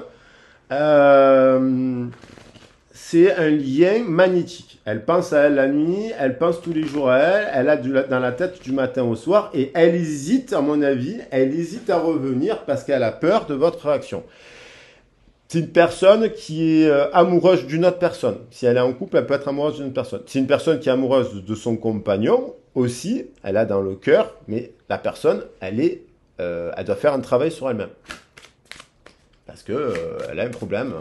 Speaker 1: c'est un lien magnétique. Elle pense à elle la nuit, elle pense tous les jours à elle, elle a dans la tête du matin au soir, et elle hésite, à mon avis, elle hésite à revenir parce qu'elle a peur de votre réaction. C'est une personne qui est amoureuse d'une autre personne. Si elle est en couple, elle peut être amoureuse d'une personne. C'est une personne qui est amoureuse de son compagnon aussi, elle a dans le cœur, mais la personne, elle doit faire un travail sur elle-même. Parce que elle a un problème.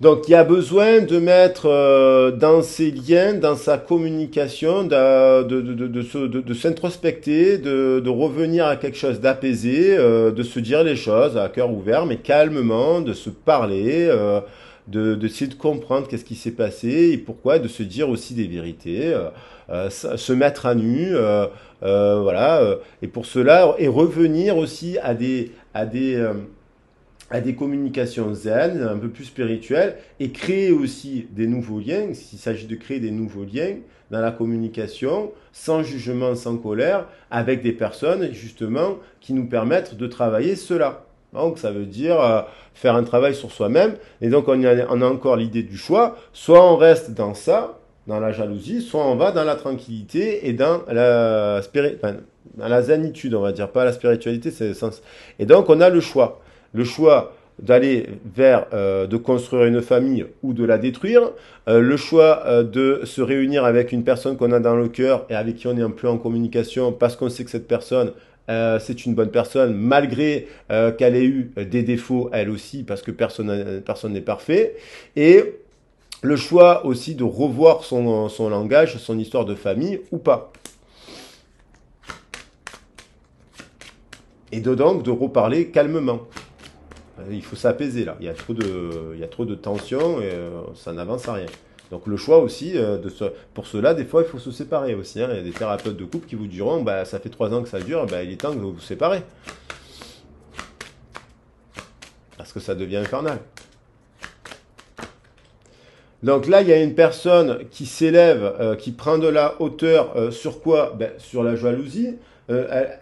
Speaker 1: Donc, il y a besoin de mettre dans ses liens, dans sa communication, de s'introspecter, de revenir à quelque chose d'apaisé, de se dire les choses à cœur ouvert, mais calmement, de se parler, d'essayer de comprendre qu'est-ce qui s'est passé et pourquoi, de se dire aussi des vérités, se mettre à nu, voilà. Et pour cela, et revenir aussi à des communications zen, un peu plus spirituelles, et créer aussi des nouveaux liens, s'il s'agit de créer des nouveaux liens dans la communication, sans jugement, sans colère, avec des personnes, justement, qui nous permettent de travailler cela. Donc, ça veut dire faire un travail sur soi-même, et donc on a encore l'idée du choix, soit on reste dans ça, dans la jalousie, soit on va dans la tranquillité et dans dans la zénitude, on va dire, pas la spiritualité, c'est le sens. Et donc, on a le choix. Le choix d'aller vers, de construire une famille ou de la détruire, le choix de se réunir avec une personne qu'on a dans le cœur et avec qui on est un peu en communication parce qu'on sait que cette personne, c'est une bonne personne, malgré qu'elle ait eu des défauts, elle aussi, parce que personne n'est parfait. Et le choix aussi de revoir son langage, son histoire de famille ou pas. Et donc de reparler calmement. Il faut s'apaiser là. Il y a trop de tension et ça n'avance à rien. Donc le choix aussi, pour cela, des fois, il faut se séparer aussi, hein. Il y a des thérapeutes de couple qui vous diront, bah, ça fait 3 ans que ça dure, bah, il est temps que vous vous séparez. Parce que ça devient infernal. Donc là, il y a une personne qui s'élève, qui prend de la hauteur sur quoi? Ben, sur la jalousie.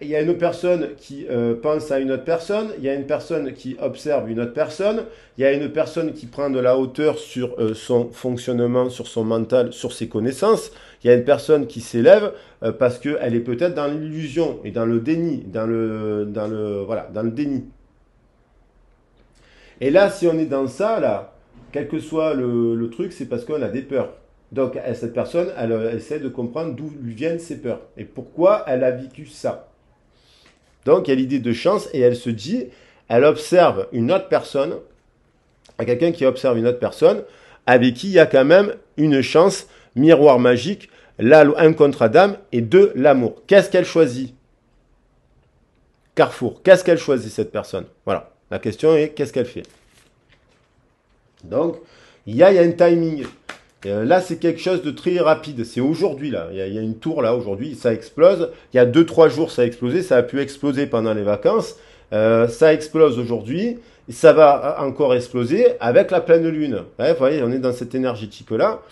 Speaker 1: Il y a une personne qui pense à une autre personne, il y a une personne qui observe une autre personne, il y a une personne qui prend de la hauteur sur son fonctionnement, sur son mental, sur ses connaissances, il y a une personne qui s'élève parce qu'elle est peut-être dans l'illusion et dans le déni, voilà, dans le déni. Et là, si on est dans ça, là, quel que soit le truc, c'est parce qu'on a des peurs. Donc, cette personne, elle essaie de comprendre d'où lui viennent ses peurs et pourquoi elle a vécu ça. Donc, il y a l'idée de chance et elle se dit, elle observe une autre personne, quelqu'un qui observe une autre personne, avec qui il y a quand même une chance, miroir magique, là, un contrat d'âme et de l'amour. Qu'est-ce qu'elle choisit? Carrefour. Qu'est-ce qu'elle choisit, cette personne? Voilà. La question est, qu'est-ce qu'elle fait? Donc, il y a un timing. Là, c'est quelque chose de très rapide. C'est aujourd'hui, là. Il y a une tour, là, aujourd'hui. Ça explose. Il y a 2-3 jours, ça a explosé. Ça a pu exploser pendant les vacances. Ça explose aujourd'hui. Et ça va encore exploser avec la pleine lune. Ouais, vous voyez, on est dans cette énergétique-là.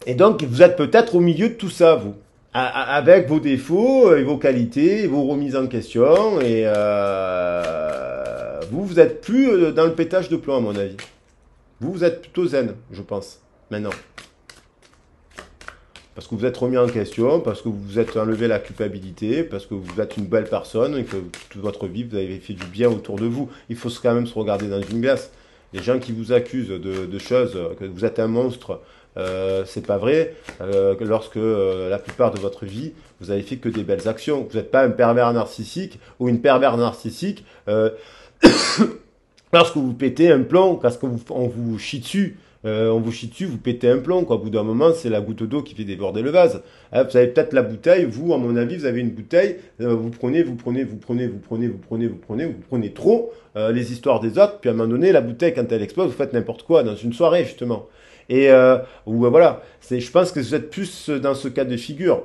Speaker 1: Et donc, vous êtes peut-être au milieu de tout ça, vous. Avec vos défauts et vos qualités, et vos remises en question. Et vous êtes plus dans le pétage de plomb, à mon avis. Vous êtes plutôt zen, je pense, maintenant. Parce que vous êtes remis en question, parce que vous vous êtes enlevé la culpabilité, parce que vous êtes une belle personne et que toute votre vie, vous avez fait du bien autour de vous. Il faut quand même se regarder dans une glace. Les gens qui vous accusent de choses, que vous êtes un monstre, c'est pas vrai. Lorsque la plupart de votre vie, vous avez fait que des belles actions. Vous n'êtes pas un pervers narcissique ou une pervers narcissique Lorsque vous pétez un plomb, parce on vous chie dessus, vous pétez un plomb, quoi. Au bout d'un moment, c'est la goutte d'eau qui fait déborder le vase. Vous avez peut-être la bouteille, vous, à mon avis, vous avez une bouteille, vous prenez trop les histoires des autres, puis à un moment donné, la bouteille, quand elle explose, vous faites n'importe quoi dans une soirée, justement. Et voilà, je pense que vous êtes plus dans ce cas de figure.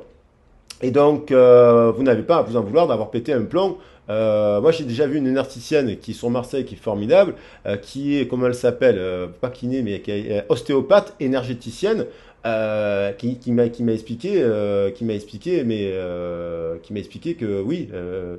Speaker 1: Et donc, vous n'avez pas à vous en vouloir d'avoir pété un plomb. Moi, j'ai déjà vu une énergéticienne qui est sur Marseille, qui est formidable, qui est, comment elle s'appelle, pas kiné, mais qui est ostéopathe, énergéticienne, qui m'a expliqué que oui,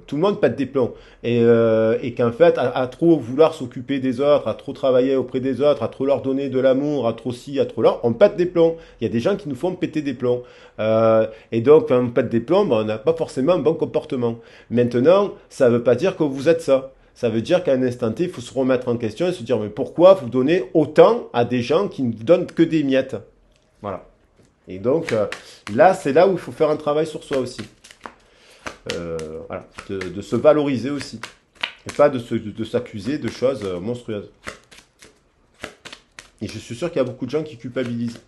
Speaker 1: tout le monde pète des plombs et qu'en fait, à trop vouloir s'occuper des autres, à trop travailler auprès des autres, à trop leur donner de l'amour, à trop ci, à trop là, on pète des plombs. Il y a des gens qui nous font péter des plombs. Et donc, quand on pète des plombs, ben, on n'a pas forcément un bon comportement. Maintenant, ça ne veut pas dire que vous êtes ça. Ça veut dire qu'à un instant T, il faut se remettre en question et se dire, mais pourquoi vous donnez autant à des gens qui ne vous donnent que des miettes? Voilà. Et donc, là, c'est là où il faut faire un travail sur soi aussi. Voilà. De se valoriser aussi. Et pas de s'accuser de choses monstrueuses. Et je suis sûr qu'il y a beaucoup de gens qui culpabilisent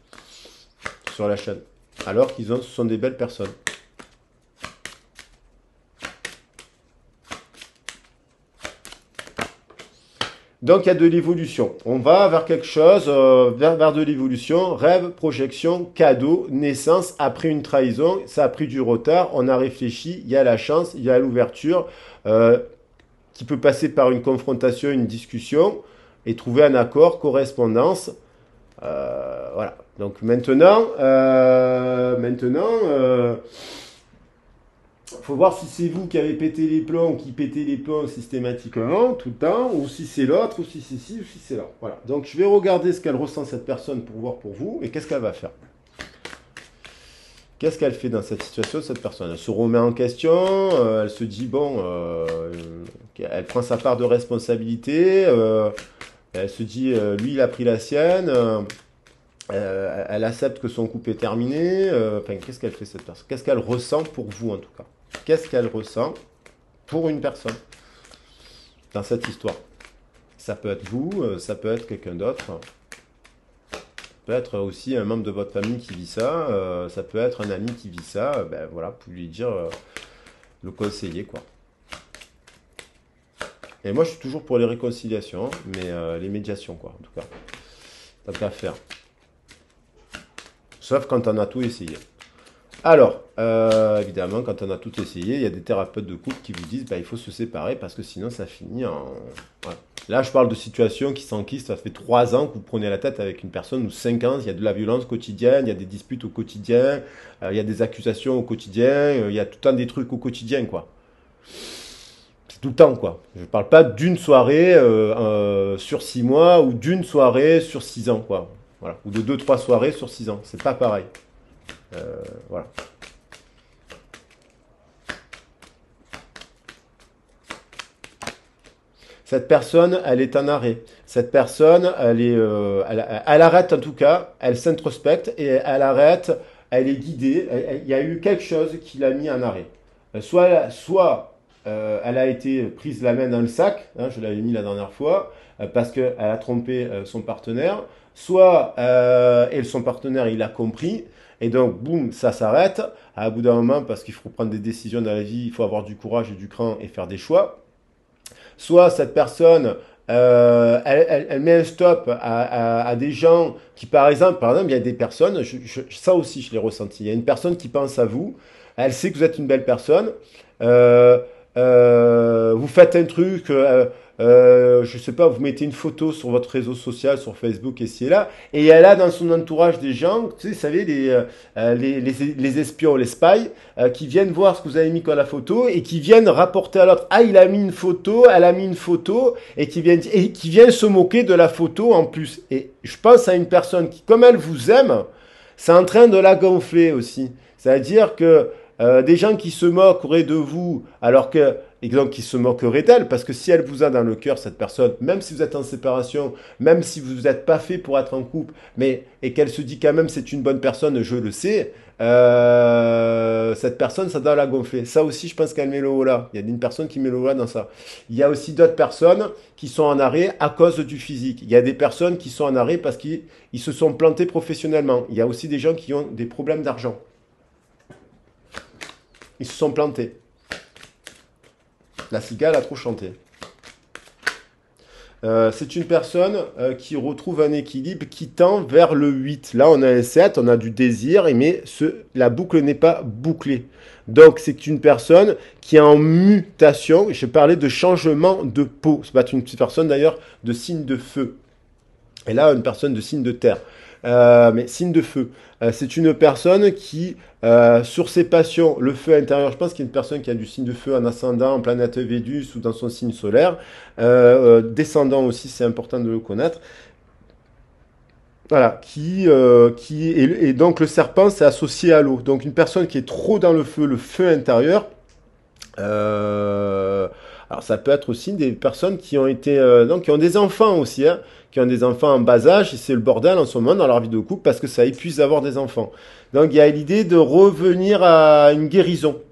Speaker 1: sur la chaîne. Alors ce sont des belles personnes. Donc il y a de l'évolution. On va vers quelque chose, vers de l'évolution. Rêve, projection, cadeau, naissance, après une trahison. Ça a pris du retard, on a réfléchi, il y a la chance, il y a l'ouverture, qui peut passer par une confrontation, une discussion, et trouver un accord, correspondance. Voilà. Donc maintenant, faut voir si c'est vous qui avez pété les plombs, qui pétez les plombs systématiquement, tout le temps, ou si c'est l'autre, ou si c'est ci, ou si c'est là. Voilà. Donc je vais regarder ce qu'elle ressent cette personne pour voir pour vous, et qu'est-ce qu'elle va faire. Qu'est-ce qu'elle fait dans cette situation, cette personne? Elle se remet en question, elle se dit, bon, elle prend sa part de responsabilité, elle se dit, lui, il a pris la sienne, elle accepte que son couple est terminé. Enfin, qu'est-ce qu'elle fait cette personne? Qu'est-ce qu'elle ressent pour vous en tout cas? Qu'est-ce qu'elle ressent pour une personne dans cette histoire? Ça peut être vous, ça peut être quelqu'un d'autre. Ça peut être aussi un membre de votre famille qui vit ça. Ça peut être un ami qui vit ça. Ben voilà, vous lui dire, le conseiller quoi. Et moi, je suis toujours pour les réconciliations, mais les médiations quoi, en tout cas. Tant qu'à faire. Sauf quand on a tout essayé. Alors, évidemment, quand on a tout essayé, il y a des thérapeutes de couple qui vous disent bah, il faut se séparer parce que sinon ça finit en... Voilà. Là, je parle de situations qui s'enquistent. Ça fait 3 ans que vous prenez la tête avec une personne ou 5 ans. Il y a de la violence quotidienne, il y a des disputes au quotidien, il y a des accusations au quotidien, il y a tout le temps des trucs au quotidien, quoi. C'est tout le temps, quoi. Je ne parle pas d'une soirée sur 6 mois ou d'une soirée sur 6 ans, quoi. Voilà. Ou de 2-3 soirées sur 6 ans. C'est pas pareil. Voilà. Cette personne, elle est en arrêt. Cette personne, elle arrête en tout cas, elle s'introspecte et elle arrête, elle est guidée. Il y a eu quelque chose qui l'a mis en arrêt. Soit elle a été prise la main dans le sac, hein, je l'avais mis la dernière fois, parce qu'elle a trompé son partenaire. Soit son partenaire, il a compris. Et donc, boum, ça s'arrête. À bout d'un moment, parce qu'il faut prendre des décisions dans la vie, il faut avoir du courage et du cran et faire des choix. Soit cette personne, elle met un stop à des gens qui, par exemple, il y a des personnes, ça aussi je l'ai ressenti, il y a une personne qui pense à vous, elle sait que vous êtes une belle personne, euh, vous faites un truc, je sais pas, vous mettez une photo sur votre réseau social, sur Facebook et ci et là, et elle a dans son entourage des gens, tu sais, vous savez, les espions, les spies, qui viennent voir ce que vous avez mis comme la photo et qui viennent rapporter à l'autre, ah, il a mis une photo, elle a mis une photo, et qui viennent se moquer de la photo en plus. Et je pense à une personne qui, comme elle vous aime, c'est en train de la gonfler aussi. C'est-à-dire que Des gens qui se moqueraient de vous, alors que, exemple, qui se moqueraient d'elle, parce que si elle vous a dans le cœur, cette personne, même si vous êtes en séparation, même si vous n'êtes pas fait pour être en couple, mais, et qu'elle se dit quand même c'est une bonne personne, je le sais, cette personne, ça doit la gonfler. Ça aussi, je pense qu'elle met le haut là. Il y a une personne qui met le haut là dans ça. Il y a aussi d'autres personnes qui sont en arrêt à cause du physique. Il y a des personnes qui sont en arrêt parce qu'ils se sont plantés professionnellement. Il y a aussi des gens qui ont des problèmes d'argent. Ils se sont plantés. La cigale a trop chanté. C'est une personne qui retrouve un équilibre qui tend vers le 8. Là, on a un 7, on a du désir, mais la boucle n'est pas bouclée. Donc, c'est une personne qui est en mutation. Je parlais de changement de peau. C'est pas une personne, d'ailleurs, de signe de feu. Et là, une personne de signe de terre. Mais signe de feu. C'est une personne qui, sur ses passions, le feu intérieur, je pense qu'il y a une personne qui a du signe de feu en ascendant, en planète Vénus ou dans son signe solaire. Descendant aussi, c'est important de le connaître. Voilà, et donc le serpent, c'est associé à l'eau. Donc une personne qui est trop dans le feu intérieur, alors ça peut être aussi des personnes qui ont été, donc qui ont des enfants aussi, hein, qui ont des enfants en bas âge, et c'est le bordel en ce moment dans leur vie de couple parce que ça épuise d'avoir des enfants. Donc il y a l'idée de revenir à une guérison,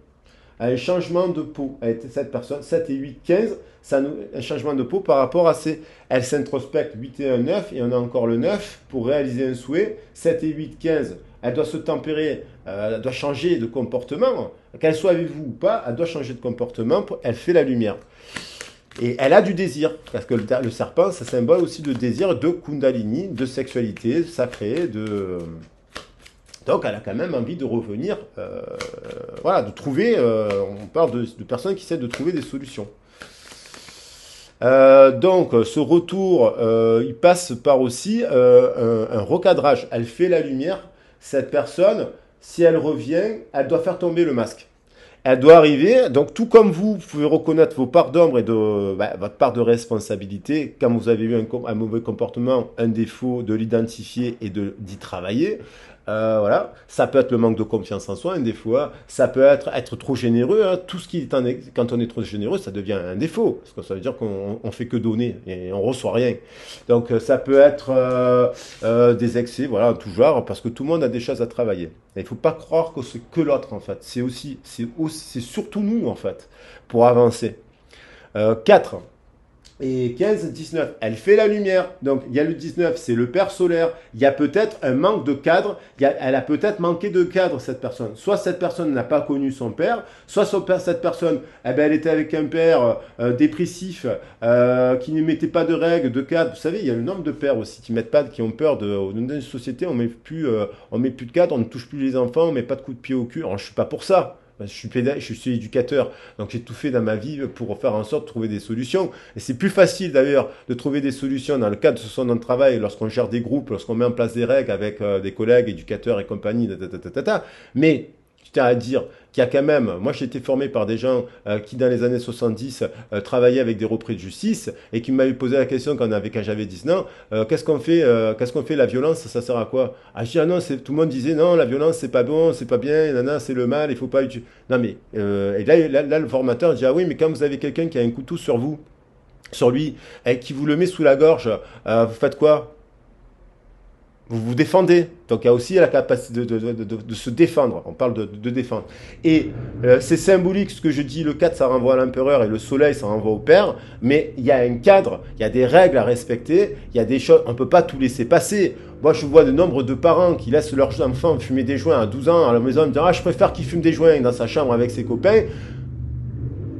Speaker 1: à un changement de peau. Cette personne, 7 et 8, 15, un changement de peau par rapport à ces... Elle s'introspecte 8 et 1, 9, et on a encore le 9 pour réaliser un souhait. 7 et 8, 15, elle doit se tempérer, elle doit changer de comportement. Qu'elle soit avec vous ou pas, elle doit changer de comportement, elle fait la lumière. Et elle a du désir, parce que le serpent, c'est symbole aussi de désir, de kundalini, de sexualité sacrée, de... Donc elle a quand même envie de revenir, voilà, de trouver, on parle de personnes qui essaient de trouver des solutions. Donc ce retour, il passe par aussi un recadrage. Elle fait la lumière, cette personne, si elle revient, elle doit faire tomber le masque. Elle doit arriver, donc tout comme vous pouvez reconnaître vos parts d'ombre et votre part de responsabilité, quand vous avez eu un mauvais comportement, un défaut, de l'identifier et d'y travailler. Voilà, ça peut être le manque de confiance en soi, un défaut. Ça peut être trop généreux. Hein. Tout ce qui est quand on est trop généreux, ça devient un défaut, parce que ça veut dire qu'on fait que donner et on reçoit rien. Donc ça peut être des excès, voilà, tout genre, parce que tout le monde a des choses à travailler. Et il ne faut pas croire que c'est que l'autre en fait. C'est surtout nous en fait pour avancer. 4. Et 15, 19, elle fait la lumière. Donc, il y a le 19, c'est le père solaire. Il y a peut-être un manque de cadre. Elle a peut-être manqué de cadre, cette personne. Soit cette personne n'a pas connu son père, soit cette personne, elle était avec un père dépressif, qui ne mettait pas de règles, de cadre. Vous savez, il y a le nombre de pères aussi qui ont peur dans une société, on met plus de cadre, on ne touche plus les enfants, on met pas de coups de pied au cul. Alors, je suis pas pour ça. Je suis éducateur, donc j'ai tout fait dans ma vie pour faire en sorte de trouver des solutions. Et c'est plus facile d'ailleurs de trouver des solutions dans le cadre de son travail, lorsqu'on gère des groupes, lorsqu'on met en place des règles avec des collègues, éducateurs et compagnie. Mais je tiens à dire qu'il y a quand même, moi j'ai été formé par des gens qui dans les années 70 travaillaient avec des repris de justice et qui m'avaient posé la question quand j'avais 10 ans, qu'est-ce qu'on fait la violence, ça sert à quoi? Ah je dis ah non, tout le monde disait non, la violence c'est pas bon, c'est pas bien, nana, c'est le mal, il faut pas utiliser. Non mais, et là le formateur dit ah oui mais quand vous avez quelqu'un qui a un couteau sur lui, et qui vous le met sous la gorge, vous faites quoi? Vous vous défendez. Donc il y a aussi la capacité de se défendre. On parle de défendre. Et c'est symbolique ce que je dis. Le 4, ça renvoie à l'empereur et le soleil, ça renvoie au père. Mais il y a un cadre, il y a des règles à respecter. Il y a des choses, on ne peut pas tout laisser passer. Moi, je vois de nombre de parents qui laissent leurs enfants fumer des joints à 12 ans à la maison. Ils me disent, ah, je préfère qu'ils fument des joints dans sa chambre avec ses copains.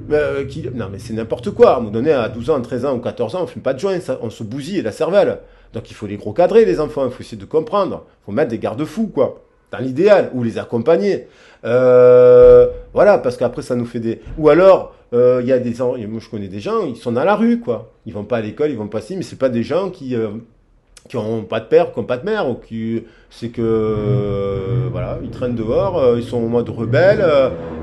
Speaker 1: Non, mais c'est n'importe quoi. À un moment donné, à 12 ans, 13 ans ou 14 ans, on ne fume pas de joints. On se bousille la cervelle. Donc il faut les gros cadrer, les enfants, il faut essayer de comprendre. Il faut mettre des garde-fous, quoi. Dans l'idéal, ou les accompagner. Voilà, parce qu'après, ça nous fait des... Ou alors, il y a des... Moi, je connais des gens, ils sont dans la rue, quoi. Ils vont pas à l'école, ils vont pas ci, mais c'est pas des gens qui ont pas de père, qui ont pas de mère, ou qui... C'est que... voilà, ils traînent dehors, ils sont en mode rebelle,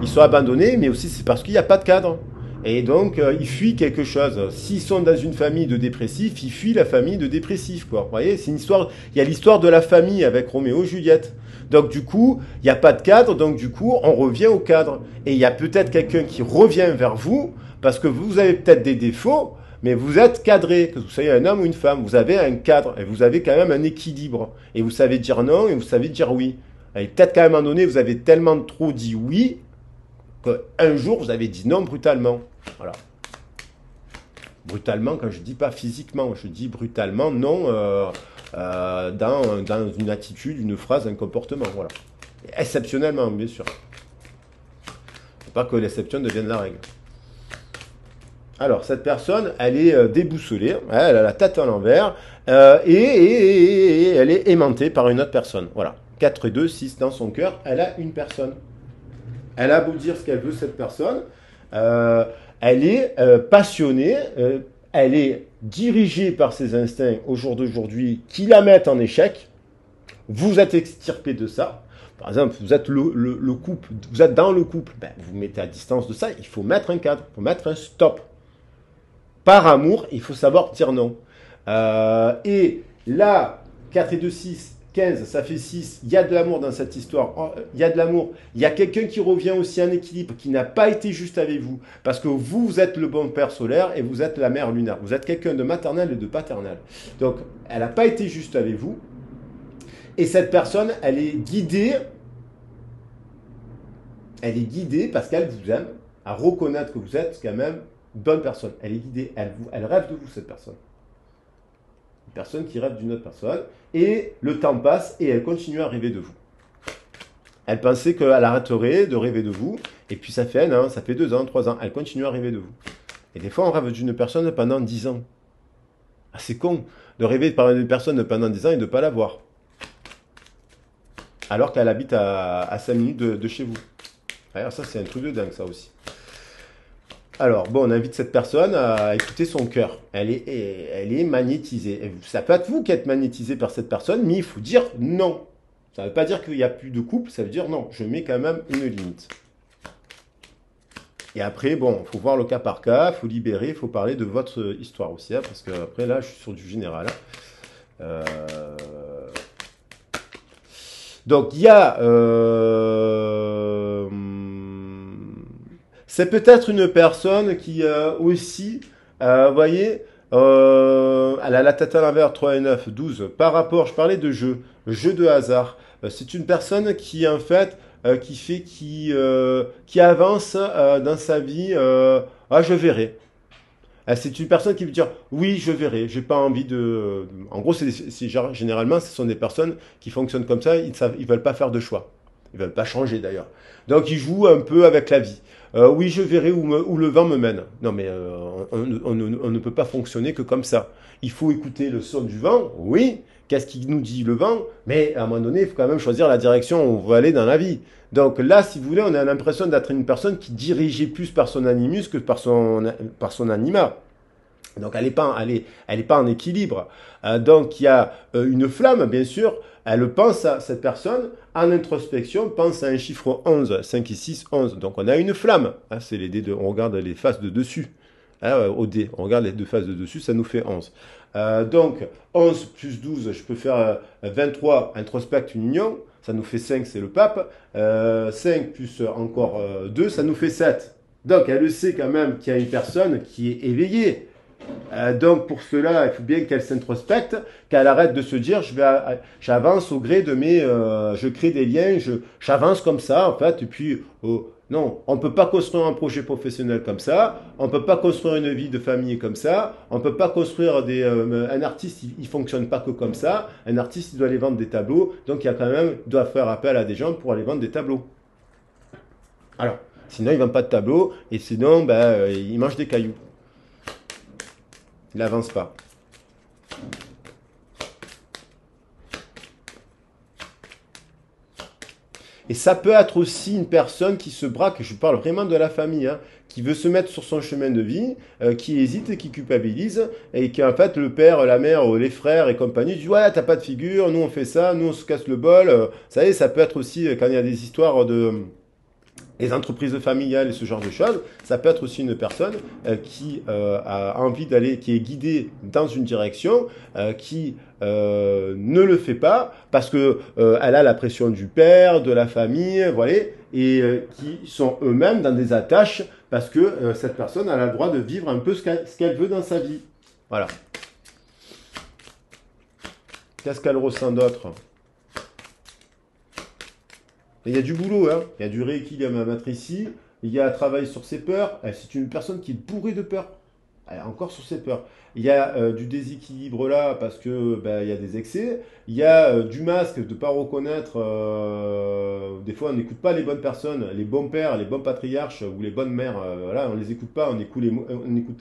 Speaker 1: ils sont abandonnés, mais aussi c'est parce qu'il n'y a pas de cadre. Et donc, ils fuient quelque chose. S'ils sont dans une famille de dépressifs, ils fuient la famille de dépressifs, quoi. Vous voyez, c'est une histoire, il y a l'histoire de la famille avec Roméo et Juliette. Donc, du coup, il n'y a pas de cadre, donc, du coup, on revient au cadre. Et il y a peut-être quelqu'un qui revient vers vous, parce que vous avez peut-être des défauts, mais vous êtes cadré, que vous soyez un homme ou une femme, vous avez un cadre, et vous avez quand même un équilibre. Et vous savez dire non, et vous savez dire oui. Et peut-être qu'à un moment donné, vous avez tellement trop dit oui, qu'un jour, vous avez dit non brutalement. Voilà. Brutalement, quand je dis pas physiquement, je dis brutalement non dans une attitude, une phrase, un comportement. Voilà. Exceptionnellement, bien sûr. Faut pas que l'exception devienne la règle. Alors, cette personne, elle est déboussolée, elle a la tête à l'envers, et elle est aimantée par une autre personne. Voilà. 4 et 2, 6 dans son cœur, elle a une personne. Elle a beau dire ce qu'elle veut, cette personne. Elle est passionnée, elle est dirigée par ses instincts au jour d'aujourd'hui qui la mettent en échec. Vous êtes extirpé de ça. Par exemple, vous êtes le couple, vous êtes dans le couple, ben, vous mettez à distance de ça, il faut mettre un cadre, il faut mettre un stop. Par amour, il faut savoir dire non. Et là, 4 et 2, 6, 15, ça fait 6. Il y a de l'amour dans cette histoire. Il y a de l'amour. Il y a quelqu'un qui revient aussi en équilibre, qui n'a pas été juste avec vous. Parce que vous, vous êtes le bon père solaire et vous êtes la mère lunaire. Vous êtes quelqu'un de maternel et de paternel. Donc, elle n'a pas été juste avec vous. Et cette personne, elle est guidée. Elle est guidée parce qu'elle vous aime, à reconnaître que vous êtes quand même une bonne personne. Elle est guidée. Elle rêve de vous, cette personne. Une personne qui rêve d'une autre personne, et le temps passe et elle continue à rêver de vous. Elle pensait qu'elle arrêterait de rêver de vous, et puis ça fait 1 an, ça fait 2 ans, 3 ans, elle continue à rêver de vous. Et des fois on rêve d'une personne pendant 10 ans. Ah, c'est con de rêver par une personne pendant 10 ans et de ne pas la voir. Alors qu'elle habite à 5 minutes de chez vous. Alors ça c'est un truc de dingue ça aussi. Alors, bon, on invite cette personne à écouter son cœur. Elle est magnétisée. Ça peut être vous qui êtes magnétisé par cette personne, mais il faut dire non. Ça ne veut pas dire qu'il n'y a plus de couple, ça veut dire non, je mets quand même une limite. Et après, bon, il faut voir le cas par cas, il faut libérer, il faut parler de votre histoire aussi, hein, parce que après, là, je suis sur du général. Donc, il y a... c'est peut-être une personne qui aussi, vous voyez, elle a la tête à l'envers, 3 et 9, 12. Par rapport, je parlais de jeu de hasard. C'est une personne qui, en fait, qui avance dans sa vie, ah, je verrai. C'est une personne qui veut dire, oui, je verrai, j'ai pas envie de... En gros, généralement, ce sont des personnes qui fonctionnent comme ça, ils veulent pas faire de choix. Ils veulent pas changer, d'ailleurs. Donc, ils jouent un peu avec la vie. Oui, je verrai où le vent me mène. Non, mais on ne peut pas fonctionner que comme ça. Il faut écouter le son du vent, oui. Qu'est-ce qu'il nous dit le vent? Mais à un moment donné, il faut quand même choisir la direction où on veut aller dans la vie. Donc là, si vous voulez, on a l'impression d'être une personne qui dirigeait plus par son animus que par son anima. Donc elle n'est pas en équilibre. Donc il y a une flamme, bien sûr. Elle pense à cette personne, en introspection, pense à un chiffre 11, 5 et 6, 11. Donc on a une flamme. Hein, c'est les dés on regarde les faces de dessus. Hein, au dé, on regarde les 2 faces de dessus, ça nous fait 11. Donc 11 plus 12, je peux faire 23, introspecte, une union. Ça nous fait 5, c'est le pape. 5 plus encore 2, ça nous fait 7. Donc elle sait quand même qu'il y a une personne qui est éveillée. Donc pour cela, il faut bien qu'elle s'introspecte, qu'elle arrête de se dire j'avance au gré de mes... je crée des liens, j'avance comme ça en fait, et puis non, on ne peut pas construire un projet professionnel comme ça, on ne peut pas construire une vie de famille comme ça, on ne peut pas construire un artiste, il ne fonctionne pas que comme ça, un artiste il doit aller vendre des tableaux, donc il doit faire appel à des gens pour aller vendre des tableaux. Alors, sinon il ne vend pas de tableaux, et sinon il mange des cailloux. Il n'avance pas. Et ça peut être aussi une personne qui se braque, je parle vraiment de la famille, hein, qui veut se mettre sur son chemin de vie, qui hésite et qui culpabilise, et qui en fait le père, la mère, les frères et compagnie disent ouais t'as pas de figure, nous on fait ça, nous on se casse le bol. Ça y est, ça peut être aussi quand il y a des histoires de... Les entreprises familiales et ce genre de choses, ça peut être aussi une personne qui a envie d'aller, qui est guidée dans une direction, qui ne le fait pas parce que elle a la pression du père, de la famille, voilà, et qui sont eux-mêmes dans des attaches parce que cette personne a le droit de vivre un peu ce qu'elle veut dans sa vie. Voilà. Qu'est-ce qu'elle ressent d'autre? Il y a du boulot, hein. Il y a du rééquilibre à mettre ici. Il y a un travail sur ses peurs. C'est une personne qui est bourrée de peurs. Elle est encore sur ses peurs. Il y a du déséquilibre là parce que il y a des excès. Il y a du masque de ne pas reconnaître. Des fois, on n'écoute pas les bonnes personnes, les bons pères, les bons patriarches ou les bonnes mères. Voilà, on les écoute pas, on écoute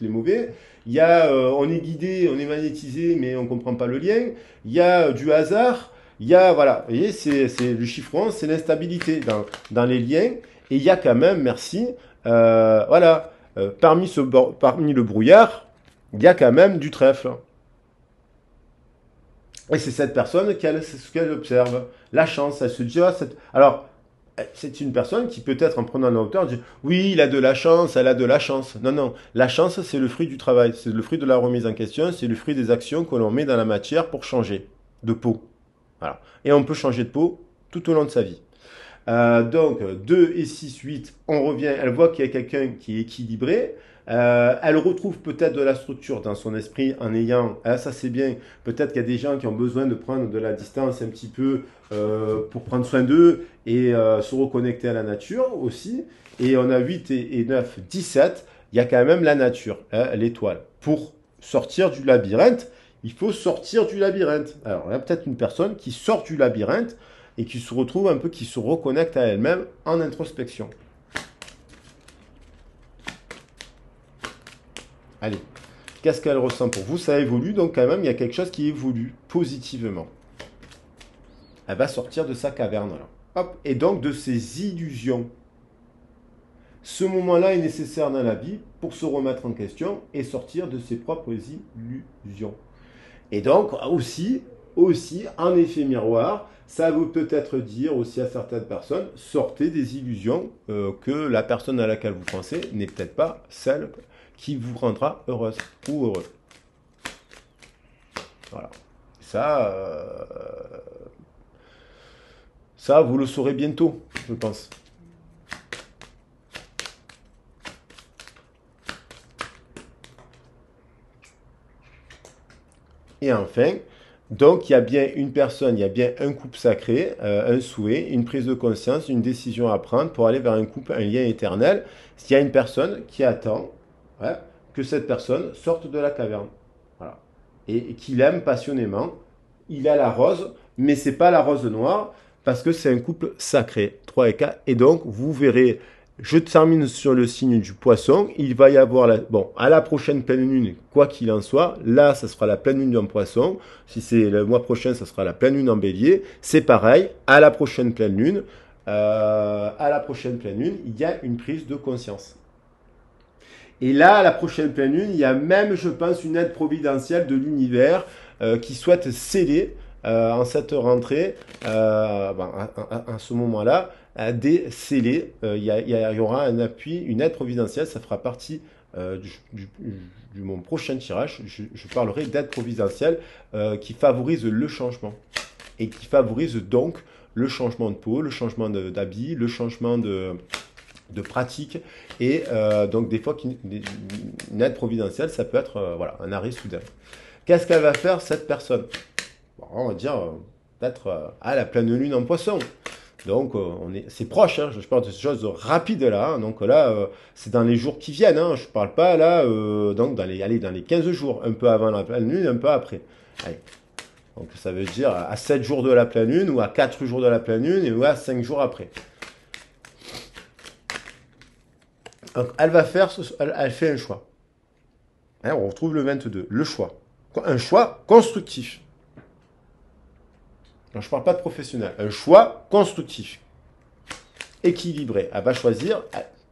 Speaker 1: les mauvais. Il y a, on est guidé, on est magnétisé, mais on comprend pas le lien. Il y a du hasard. Il y a, voilà, vous voyez, c'est le chiffron, c'est l'instabilité dans les liens. Et il y a quand même, merci, voilà, parmi le brouillard, il y a quand même du trèfle. Et c'est cette personne c'est ce qu'elle observe. La chance, elle se dit, alors, c'est une personne qui peut-être en prenant la hauteur dit, oui, il a de la chance, elle a de la chance. Non, non, la chance, c'est le fruit du travail, c'est le fruit de la remise en question, c'est le fruit des actions que l'on met dans la matière pour changer de peau. Voilà. Et on peut changer de peau tout au long de sa vie. Donc, 2 et 6, 8, on revient, elle voit qu'il y a quelqu'un qui est équilibré. Elle retrouve peut-être de la structure dans son esprit en ayant, ça c'est bien, peut-être qu'il y a des gens qui ont besoin de prendre de la distance un petit peu pour prendre soin d'eux et se reconnecter à la nature aussi. Et on a 8 et 9, 17, il y a quand même la nature, l'étoile. Pour sortir du labyrinthe, il faut sortir du labyrinthe. Alors, il y a peut-être une personne qui sort du labyrinthe et qui se retrouve un peu, qui se reconnecte à elle-même en introspection. Allez, qu'est-ce qu'elle ressent pour vous? Ça évolue, donc quand même, il y a quelque chose qui évolue positivement. Elle va sortir de sa caverne, là. Hop, et donc de ses illusions. Ce moment-là est nécessaire dans la vie pour se remettre en question et sortir de ses propres illusions. Et donc, aussi, en effet miroir, ça veut peut-être dire aussi à certaines personnes, sortez des illusions que la personne à laquelle vous pensez n'est peut-être pas celle qui vous rendra heureuse ou heureux. Voilà. Ça, vous le saurez bientôt, je pense. Et enfin, donc il y a bien une personne, il y a bien un couple sacré, un souhait, une prise de conscience, une décision à prendre pour aller vers un couple, un lien éternel. Il y a une personne qui attend que cette personne sorte de la caverne. Voilà. Et qu'il aime passionnément. Il a la rose, mais c'est pas la rose noire, parce que c'est un couple sacré, 3 et 4. Et donc, vous verrez, je termine sur le signe du poisson. Il va y avoir, à la prochaine pleine lune, quoi qu'il en soit, là, ça sera la pleine lune en poisson. Si c'est le mois prochain, ça sera la pleine lune en bélier. C'est pareil, à la prochaine pleine lune, il y a une prise de conscience. Et là, à la prochaine pleine lune, il y a même, je pense, une aide providentielle de l'univers qui souhaite sceller en cette rentrée, à ce moment-là, des scellés. Il y aura un appui, une aide providentielle, ça fera partie de mon prochain tirage. Je parlerai d'aide providentielle qui favorise le changement et qui favorise donc le changement de peau, le changement d'habit, le changement de pratique et donc des fois une aide providentielle ça peut être un arrêt soudain. Qu'est-ce qu'elle va faire cette personne? On va dire peut-être à la pleine lune en poisson, donc c'est proche, hein, je parle de choses rapides là, hein, donc là c'est dans les jours qui viennent, hein, je parle pas là donc dans les 15 jours, un peu avant la pleine lune, un peu après. Allez. Donc ça veut dire à 7 jours de la pleine lune ou à 4 jours de la pleine lune ou à 5 jours après. Donc, elle fait un choix. Hein, on retrouve le 22, le choix. Un choix constructif. Donc, je ne parle pas de professionnel. Un choix constructif. Équilibré. Elle va choisir,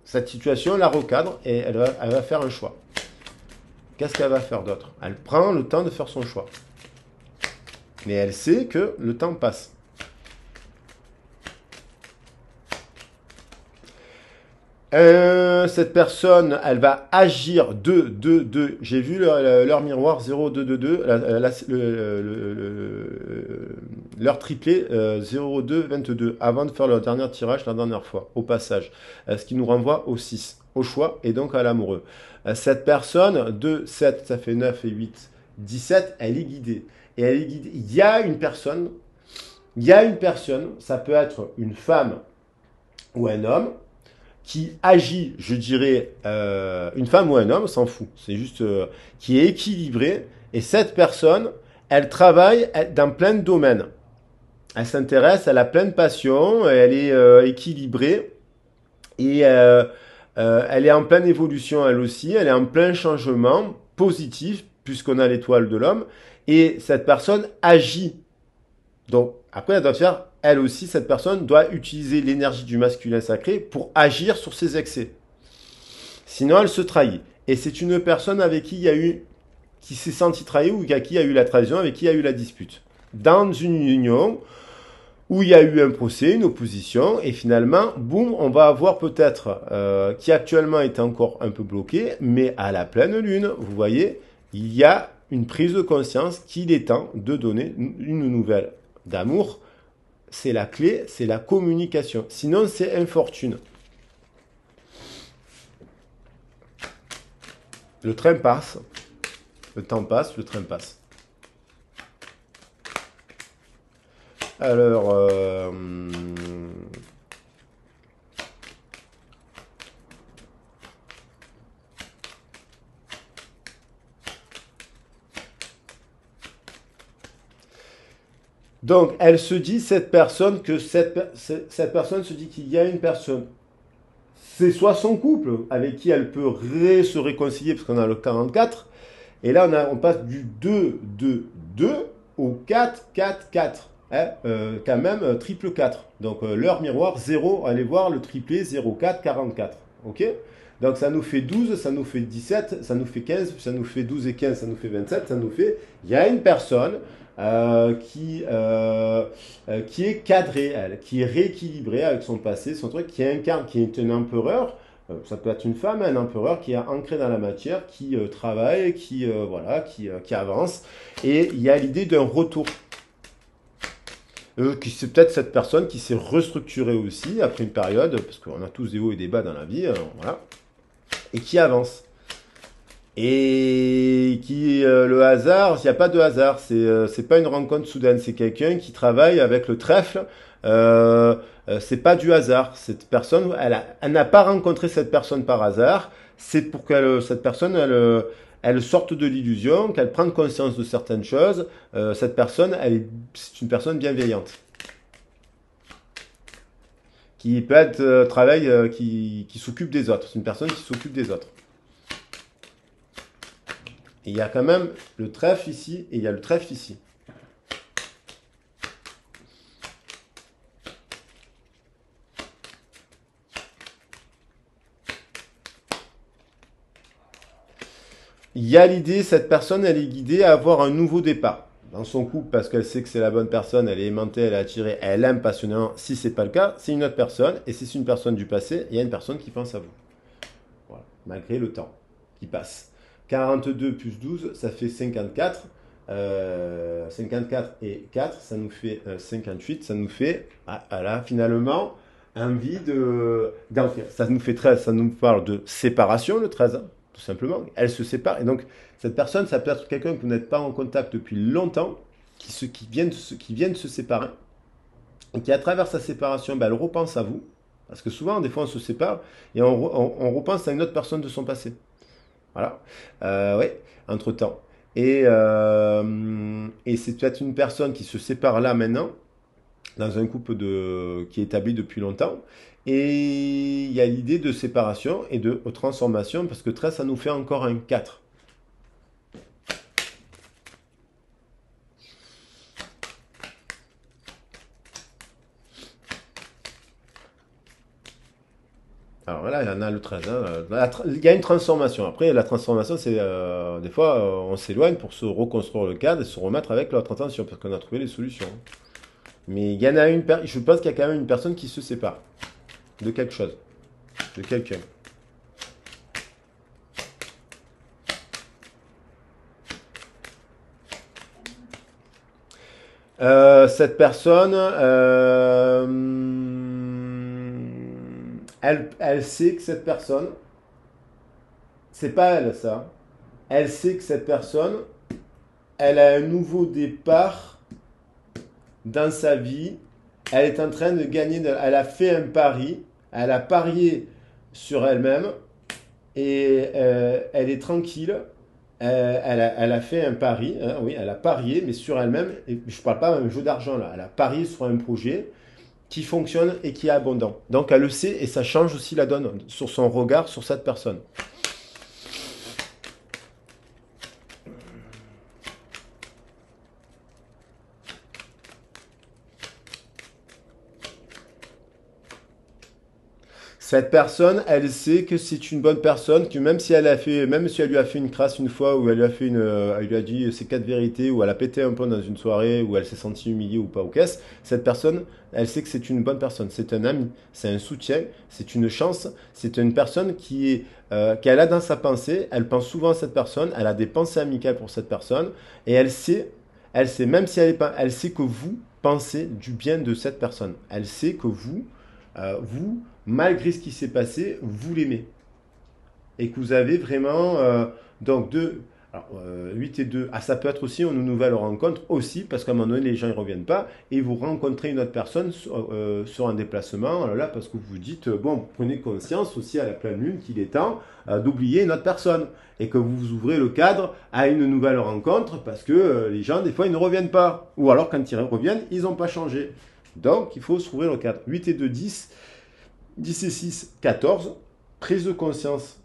Speaker 1: cette situation, elle la recadre et elle va faire un choix. Qu'est-ce qu'elle va faire d'autre? Elle prend le temps de faire son choix. Mais elle sait que le temps passe. Cette personne, elle va agir de. J'ai vu leur miroir 0, 2, 2, 2, leur triplé 0, 2, 22, avant de faire leur dernier tirage la dernière fois, au passage. Ce qui nous renvoie au 6, au choix et donc à l'amoureux. Cette personne, 2, 7, ça fait 9 et 8, 17, elle est guidée. Et elle est guidée. Il y a une personne, ça peut être une femme ou un homme, qui agit, je dirais, une femme ou un homme, s'en fout. C'est juste qui est équilibré. Et cette personne, elle travaille dans plein de domaines. Elle s'intéresse, elle a plein de passion, elle est équilibrée et elle est en pleine évolution elle aussi. Elle est en plein changement positif puisqu'on a l'étoile de l'homme. Et cette personne agit. Donc après, elle doit faire elle aussi, cette personne doit utiliser l'énergie du masculin sacré pour agir sur ses excès. Sinon, elle se trahit. Et c'est une personne avec qui il y a eu, qui s'est senti trahi ou à qui il y a eu la trahison, avec qui il y a eu la dispute. Dans une union où il y a eu un procès, une opposition, et finalement, boum, on va avoir peut-être, qui actuellement est encore un peu bloqué, mais à la pleine lune, vous voyez, il y a une prise de conscience qu'il est temps de donner une nouvelle d'amour. C'est la clé, c'est la communication. Sinon, c'est infortune. Le train passe, le temps passe, le train passe. Alors, donc, elle se dit, cette personne, que cette personne se dit qu'il y a une personne. C'est soit son couple, avec qui elle peut se réconcilier, parce qu'on a le 44, et là on passe du 2, 2, 2 au 4, 4, 4. Hein, quand même, triple 4. Donc leur miroir 0, allez voir le triplé 0, 4, 44. Ok. Donc ça nous fait 12, ça nous fait 17, ça nous fait 15, ça nous fait 12 et 15, ça nous fait 27, ça nous fait... Il y a une personne qui est cadrée, elle, qui est rééquilibrée avec son passé, son truc, qui incarne, qui est un empereur. Ça peut être une femme, un empereur qui est ancré dans la matière, qui travaille, qui avance. Et il y a l'idée d'un retour. C'est peut-être cette personne qui s'est restructurée aussi après une période, parce qu'on a tous des hauts et des bas dans la vie, voilà, et qui avance. Et qui le hasard, il n'y a pas de hasard, c'est pas une rencontre soudaine, c'est quelqu'un qui travaille avec le trèfle. C'est pas du hasard. Cette personne, elle n'a pas rencontré cette personne par hasard. C'est pour que cette personne, elle sorte de l'illusion, qu'elle prenne conscience de certaines choses. Cette personne, c'est une personne bienveillante qui peut être qui s'occupe des autres. C'est une personne qui s'occupe des autres. Et il y a quand même le trèfle ici et il y a le trèfle ici. Il y a l'idée, cette personne, elle est guidée à avoir un nouveau départ dans son couple parce qu'elle sait que c'est la bonne personne, elle est aimantée, elle est attirée, elle aime passionnément. Si c'est pas le cas, c'est une autre personne et si c'est une personne du passé, il y a une personne qui pense à vous. Voilà, malgré le temps qui passe. 42 plus 12, ça fait 54. 54 et 4, ça nous fait 58. Ça nous fait, voilà, finalement, envie de... Donc, ça nous fait 13, ça nous parle de séparation, le 13, hein, tout simplement. Elle se sépare. Et donc, cette personne, ça peut être quelqu'un que vous n'êtes pas en contact depuis longtemps, qui vient de se séparer, et qui, à travers sa séparation, ben, elle repense à vous. Parce que souvent, des fois, on se sépare et on repense à une autre personne de son passé. Voilà. Oui, entre-temps. Et c'est peut-être une personne qui se sépare là maintenant, dans un couple qui est établi depuis longtemps. Et il y a l'idée de séparation et de transformation, parce que 13, ça nous fait encore un 4. Alors là, il y en a le 13. Hein. Il y a une transformation. Après, la transformation, c'est des fois, on s'éloigne pour se reconstruire le cadre et se remettre avec l'autre intention, parce qu'on a trouvé les solutions. Mais il y en a je pense qu'il y a quand même une personne qui se sépare de quelque chose. de quelqu'un. Cette personne, elle sait que cette personne, c'est pas elle ça, elle sait que cette personne, elle a un nouveau départ dans sa vie, elle est en train de gagner, elle a fait un pari, elle a parié sur elle-même et elle est tranquille. Elle a fait un pari, hein, oui, elle a parié, mais sur elle-même, et je ne parle pas d'un jeu d'argent là, elle a parié sur un projet qui fonctionne et qui est abondant. Donc elle le sait et ça change aussi la donne sur son regard sur cette personne. Cette personne, elle sait que c'est une bonne personne, que même si elle a fait, même si elle lui a fait une crasse une fois, ou elle lui a fait elle lui a dit ses 4 vérités, ou elle a pété un pont dans une soirée, où elle s'est sentie humiliée ou pas ou qu'est-ce, cette personne, elle sait que c'est une bonne personne, c'est un ami, c'est un soutien, c'est une chance, c'est une personne qui est, qu'elle a dans sa pensée, elle pense souvent à cette personne, elle a des pensées amicales pour cette personne, et elle sait, même si elle est pas, elle sait que vous pensez du bien de cette personne, elle sait que vous, malgré ce qui s'est passé, vous l'aimez. Et que vous avez vraiment, donc 8 et 2, ah, ça peut être aussi une nouvelle rencontre, aussi, parce qu'à un moment donné, les gens ne reviennent pas, et vous rencontrez une autre personne sur un déplacement, alors là, parce que vous vous dites, bon, vous prenez conscience aussi à la pleine lune qu'il est temps d'oublier une autre personne, et que vous ouvrez le cadre à une nouvelle rencontre, parce que les gens, des fois, ils ne reviennent pas, ou alors quand ils reviennent, ils n'ont pas changé. Donc, il faut se ouvrir le cadre. 8 et 2, 10. 10 et 6, 14. Prise de conscience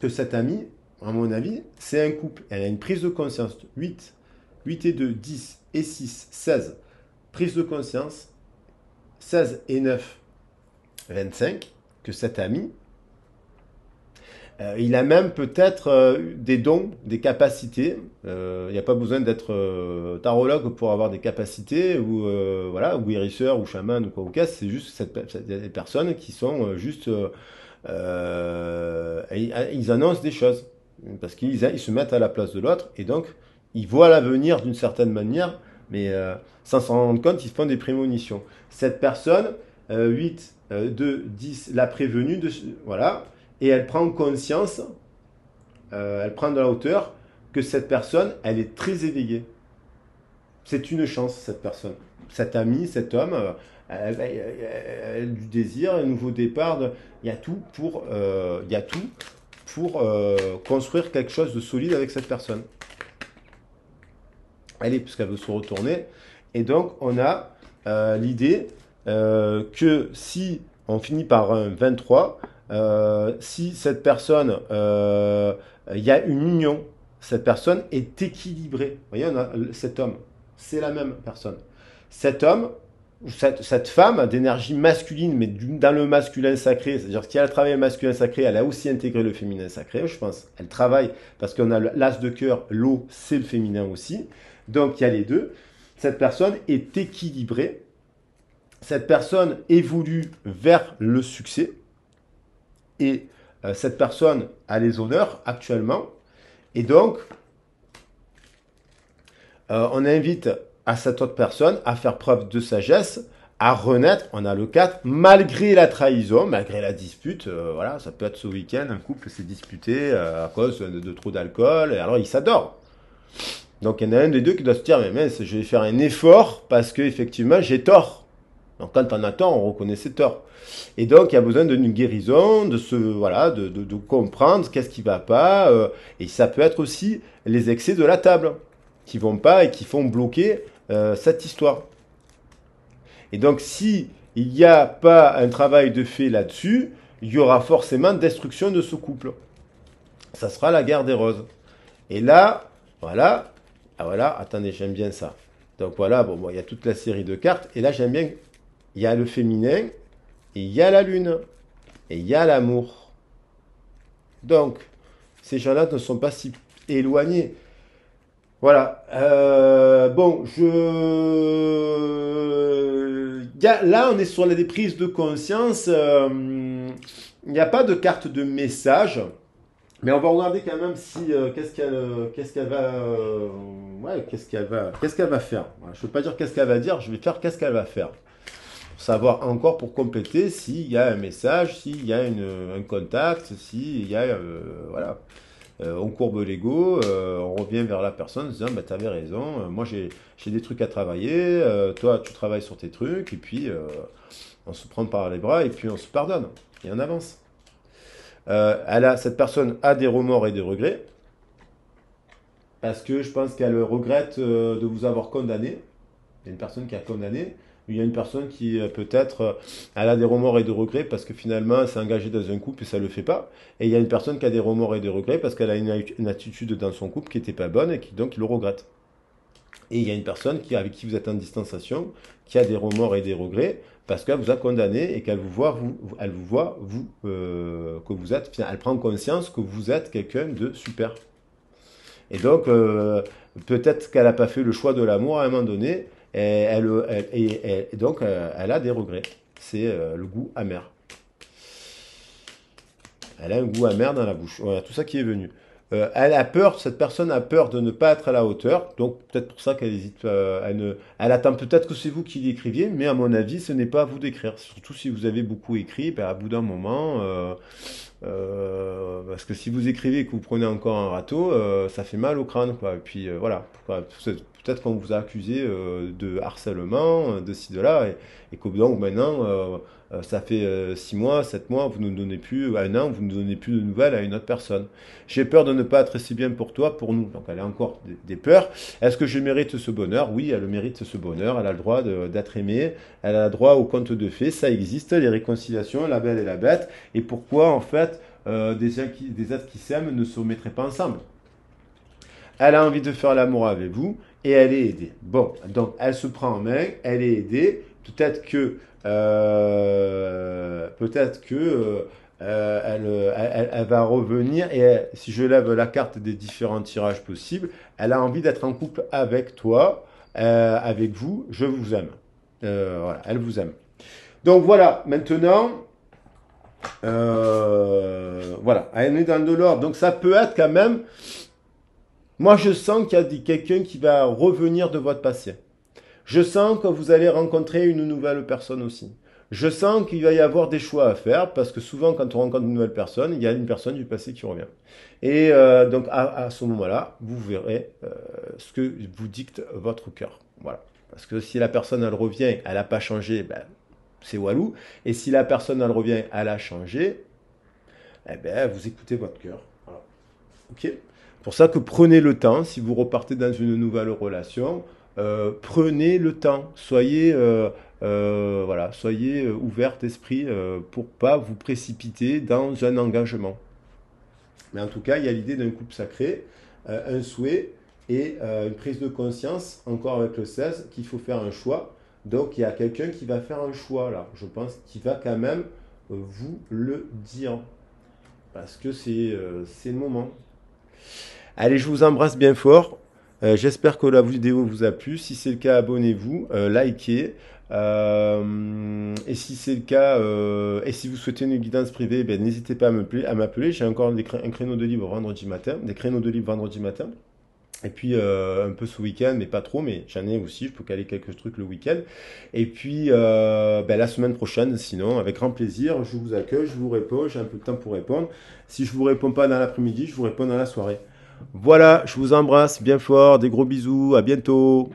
Speaker 1: que cet ami, à mon avis, c'est un couple. Elle a une prise de conscience. 8 et 2, 10 et 6, 16. Prise de conscience. 16 et 9, 25. Que cet ami, il a même peut-être des dons, des capacités. Il n'y a pas besoin d'être tarologue pour avoir des capacités, ou voilà, ou guérisseur, ou chaman, ou quoi, ou qu'est-ce. C'est juste des personnes qui sont juste, ils annoncent des choses parce qu'ils se mettent à la place de l'autre et donc ils voient l'avenir d'une certaine manière, mais sans s'en rendre compte, ils font des prémonitions. Cette personne, 8, 2, 10, l'a prévenue, voilà. Et elle prend conscience, elle prend de la hauteur, que cette personne, elle est très éveillée. C'est une chance, cette personne. Cet ami, cet homme, elle a du désir, un nouveau départ. Il y a tout pour construire quelque chose de solide avec cette personne. Elle est, puisqu'elle veut se retourner. Et donc, on a l'idée que si on finit par un 23, si cette personne, il y a une union, cette personne est équilibrée. Vous voyez, on a cet homme, c'est la même personne. Cet homme, cette femme d'énergie masculine, mais dans le masculin sacré, c'est-à-dire si elle travaille le masculin sacré, elle a aussi intégré le féminin sacré, je pense. Elle travaille parce qu'on a l'as de cœur, l'eau, c'est le féminin aussi. Donc il y a les deux. Cette personne est équilibrée. Cette personne évolue vers le succès. Et cette personne a les honneurs actuellement. Et donc, on invite à cette autre personne à faire preuve de sagesse, à renaître. On a le 4, malgré la trahison, malgré la dispute. Voilà, ça peut être ce week-end, un couple s'est disputé à cause de trop d'alcool. Et alors, ils s'adorent. Donc, il y en a un des deux qui doit se dire, mais mince, je vais faire un effort parce qu'effectivement, j'ai tort. Donc, quand on a tort, on reconnaît ses torts. Et donc, il y a besoin d'une guérison, de comprendre qu'est-ce qui ne va pas. Et ça peut être aussi les excès de la table qui vont pas et qui font bloquer cette histoire. Et donc, si il n'y a pas un travail de fait là-dessus, il y aura forcément destruction de ce couple. Ça sera la guerre des roses. Et là, voilà, attendez, j'aime bien ça. Donc voilà, bon, il y a toute la série de cartes. Et là, j'aime bien, il y a le féminin, et il y a la lune, et il y a l'amour. Donc, ces gens-là ne sont pas si éloignés. Voilà. Bon, là, on est sur des prises de conscience Il n'y a pas de carte de message. Mais on va regarder quand même si qu'est-ce qu'elle va ouais, qu'est-ce qu'elle va faire. Voilà, je ne veux pas dire qu'est-ce qu'elle va dire, je vais faire qu'est-ce qu'elle va faire. Pour savoir encore pour compléter s'il y a un message, s'il y a un contact, s'il y a voilà. On courbe l'ego, on revient vers la personne en disant bah, tu avais raison, moi j'ai des trucs à travailler, toi tu travailles sur tes trucs, et puis on se prend par les bras et puis on se pardonne et on avance. Cette personne a des remords et des regrets, parce que je pense qu'elle regrette de vous avoir condamné. Il y a une personne qui a condamné, il y a une personne qui peut-être elle a des remords et des regrets parce que finalement elle s'est engagée dans un couple et ça ne le fait pas. Et il y a une personne qui a des remords et des regrets parce qu'elle a une attitude dans son couple qui n'était pas bonne et qui donc il le regrette. Et il y a une personne avec qui vous êtes en distanciation, qui a des remords et des regrets, parce qu'elle vous a condamné et qu'elle vous voit, elle vous voit, que vous êtes, elle prend conscience que vous êtes quelqu'un de super. Et donc, peut-être qu'elle n'a pas fait le choix de l'amour à un moment donné, et donc elle a des regrets. C'est le goût amer. Elle a un goût amer dans la bouche. Voilà, tout ça qui est venu. Elle a peur, cette personne a peur de ne pas être à la hauteur, donc peut-être pour ça qu'elle hésite. Elle attend peut-être que c'est vous qui l'écriviez, mais à mon avis, ce n'est pas à vous d'écrire. Surtout si vous avez beaucoup écrit, ben, à bout d'un moment, parce que si vous écrivez et que vous prenez encore un râteau, ça fait mal au crâne, quoi. Et puis voilà, peut-être qu'on vous a accusé de harcèlement, de ci, de là, et que donc maintenant, ça fait 6 mois, 7 mois, vous ne nous donnez plus, un an, vous ne donnez plus de nouvelles à une autre personne. J'ai peur de ne pas être si bien pour toi, pour nous. Donc elle a encore des peurs. Est-ce que je mérite ce bonheur? Oui, elle mérite ce bonheur. Elle a le droit d'être aimée. Elle a le droit au conte de fées. Ça existe, les réconciliations, la belle et la bête. Et pourquoi, en fait, des êtres qui s'aiment ne se mettraient pas ensemble? Elle a envie de faire l'amour avec vous et elle est aidée. Bon, donc elle se prend en main, elle est aidée. Elle va revenir et si je lève la carte des différents tirages possibles, elle a envie d'être en couple avec toi, avec vous. Je vous aime. Voilà, elle vous aime. Donc voilà, maintenant, voilà, elle est dans de l'or. Donc ça peut être quand même. Moi, je sens qu'il y a quelqu'un qui va revenir de votre passé. Je sens que vous allez rencontrer une nouvelle personne aussi. Je sens qu'il va y avoir des choix à faire parce que souvent, quand on rencontre une nouvelle personne, il y a une personne du passé qui revient. Et donc, à ce moment-là, vous verrez ce que vous dicte votre cœur. Voilà. Parce que si la personne, elle revient, elle n'a pas changé, ben, c'est walou. Et si la personne, elle revient, elle a changé, eh ben, vous écoutez votre cœur. Voilà. Ok? Pour ça que prenez le temps, si vous repartez dans une nouvelle relation, prenez le temps, soyez, voilà, soyez ouvert d'esprit pour pas vous précipiter dans un engagement. Mais en tout cas, il y a l'idée d'un couple sacré, un souhait et une prise de conscience, encore avec le 16, qu'il faut faire un choix. Donc il y a quelqu'un qui va faire un choix là, je pense, qui va quand même vous le dire. Parce que c'est le moment. Allez, je vous embrasse bien fort. J'espère que la vidéo vous a plu. Si c'est le cas, abonnez-vous, likez. Et si c'est le cas, et si vous souhaitez une guidance privée, ben, n'hésitez pas à m'appeler. J'ai encore un créneau de libre vendredi matin, des créneaux de libre vendredi matin. Et puis un peu ce week-end, mais pas trop, mais j'en ai aussi, je peux caler quelques trucs le week-end. Et puis ben, la semaine prochaine, sinon, avec grand plaisir, je vous accueille, je vous réponds, j'ai un peu de temps pour répondre. Si je ne vous réponds pas dans l'après-midi, je vous réponds dans la soirée. Voilà, je vous embrasse bien fort, des gros bisous, à bientôt.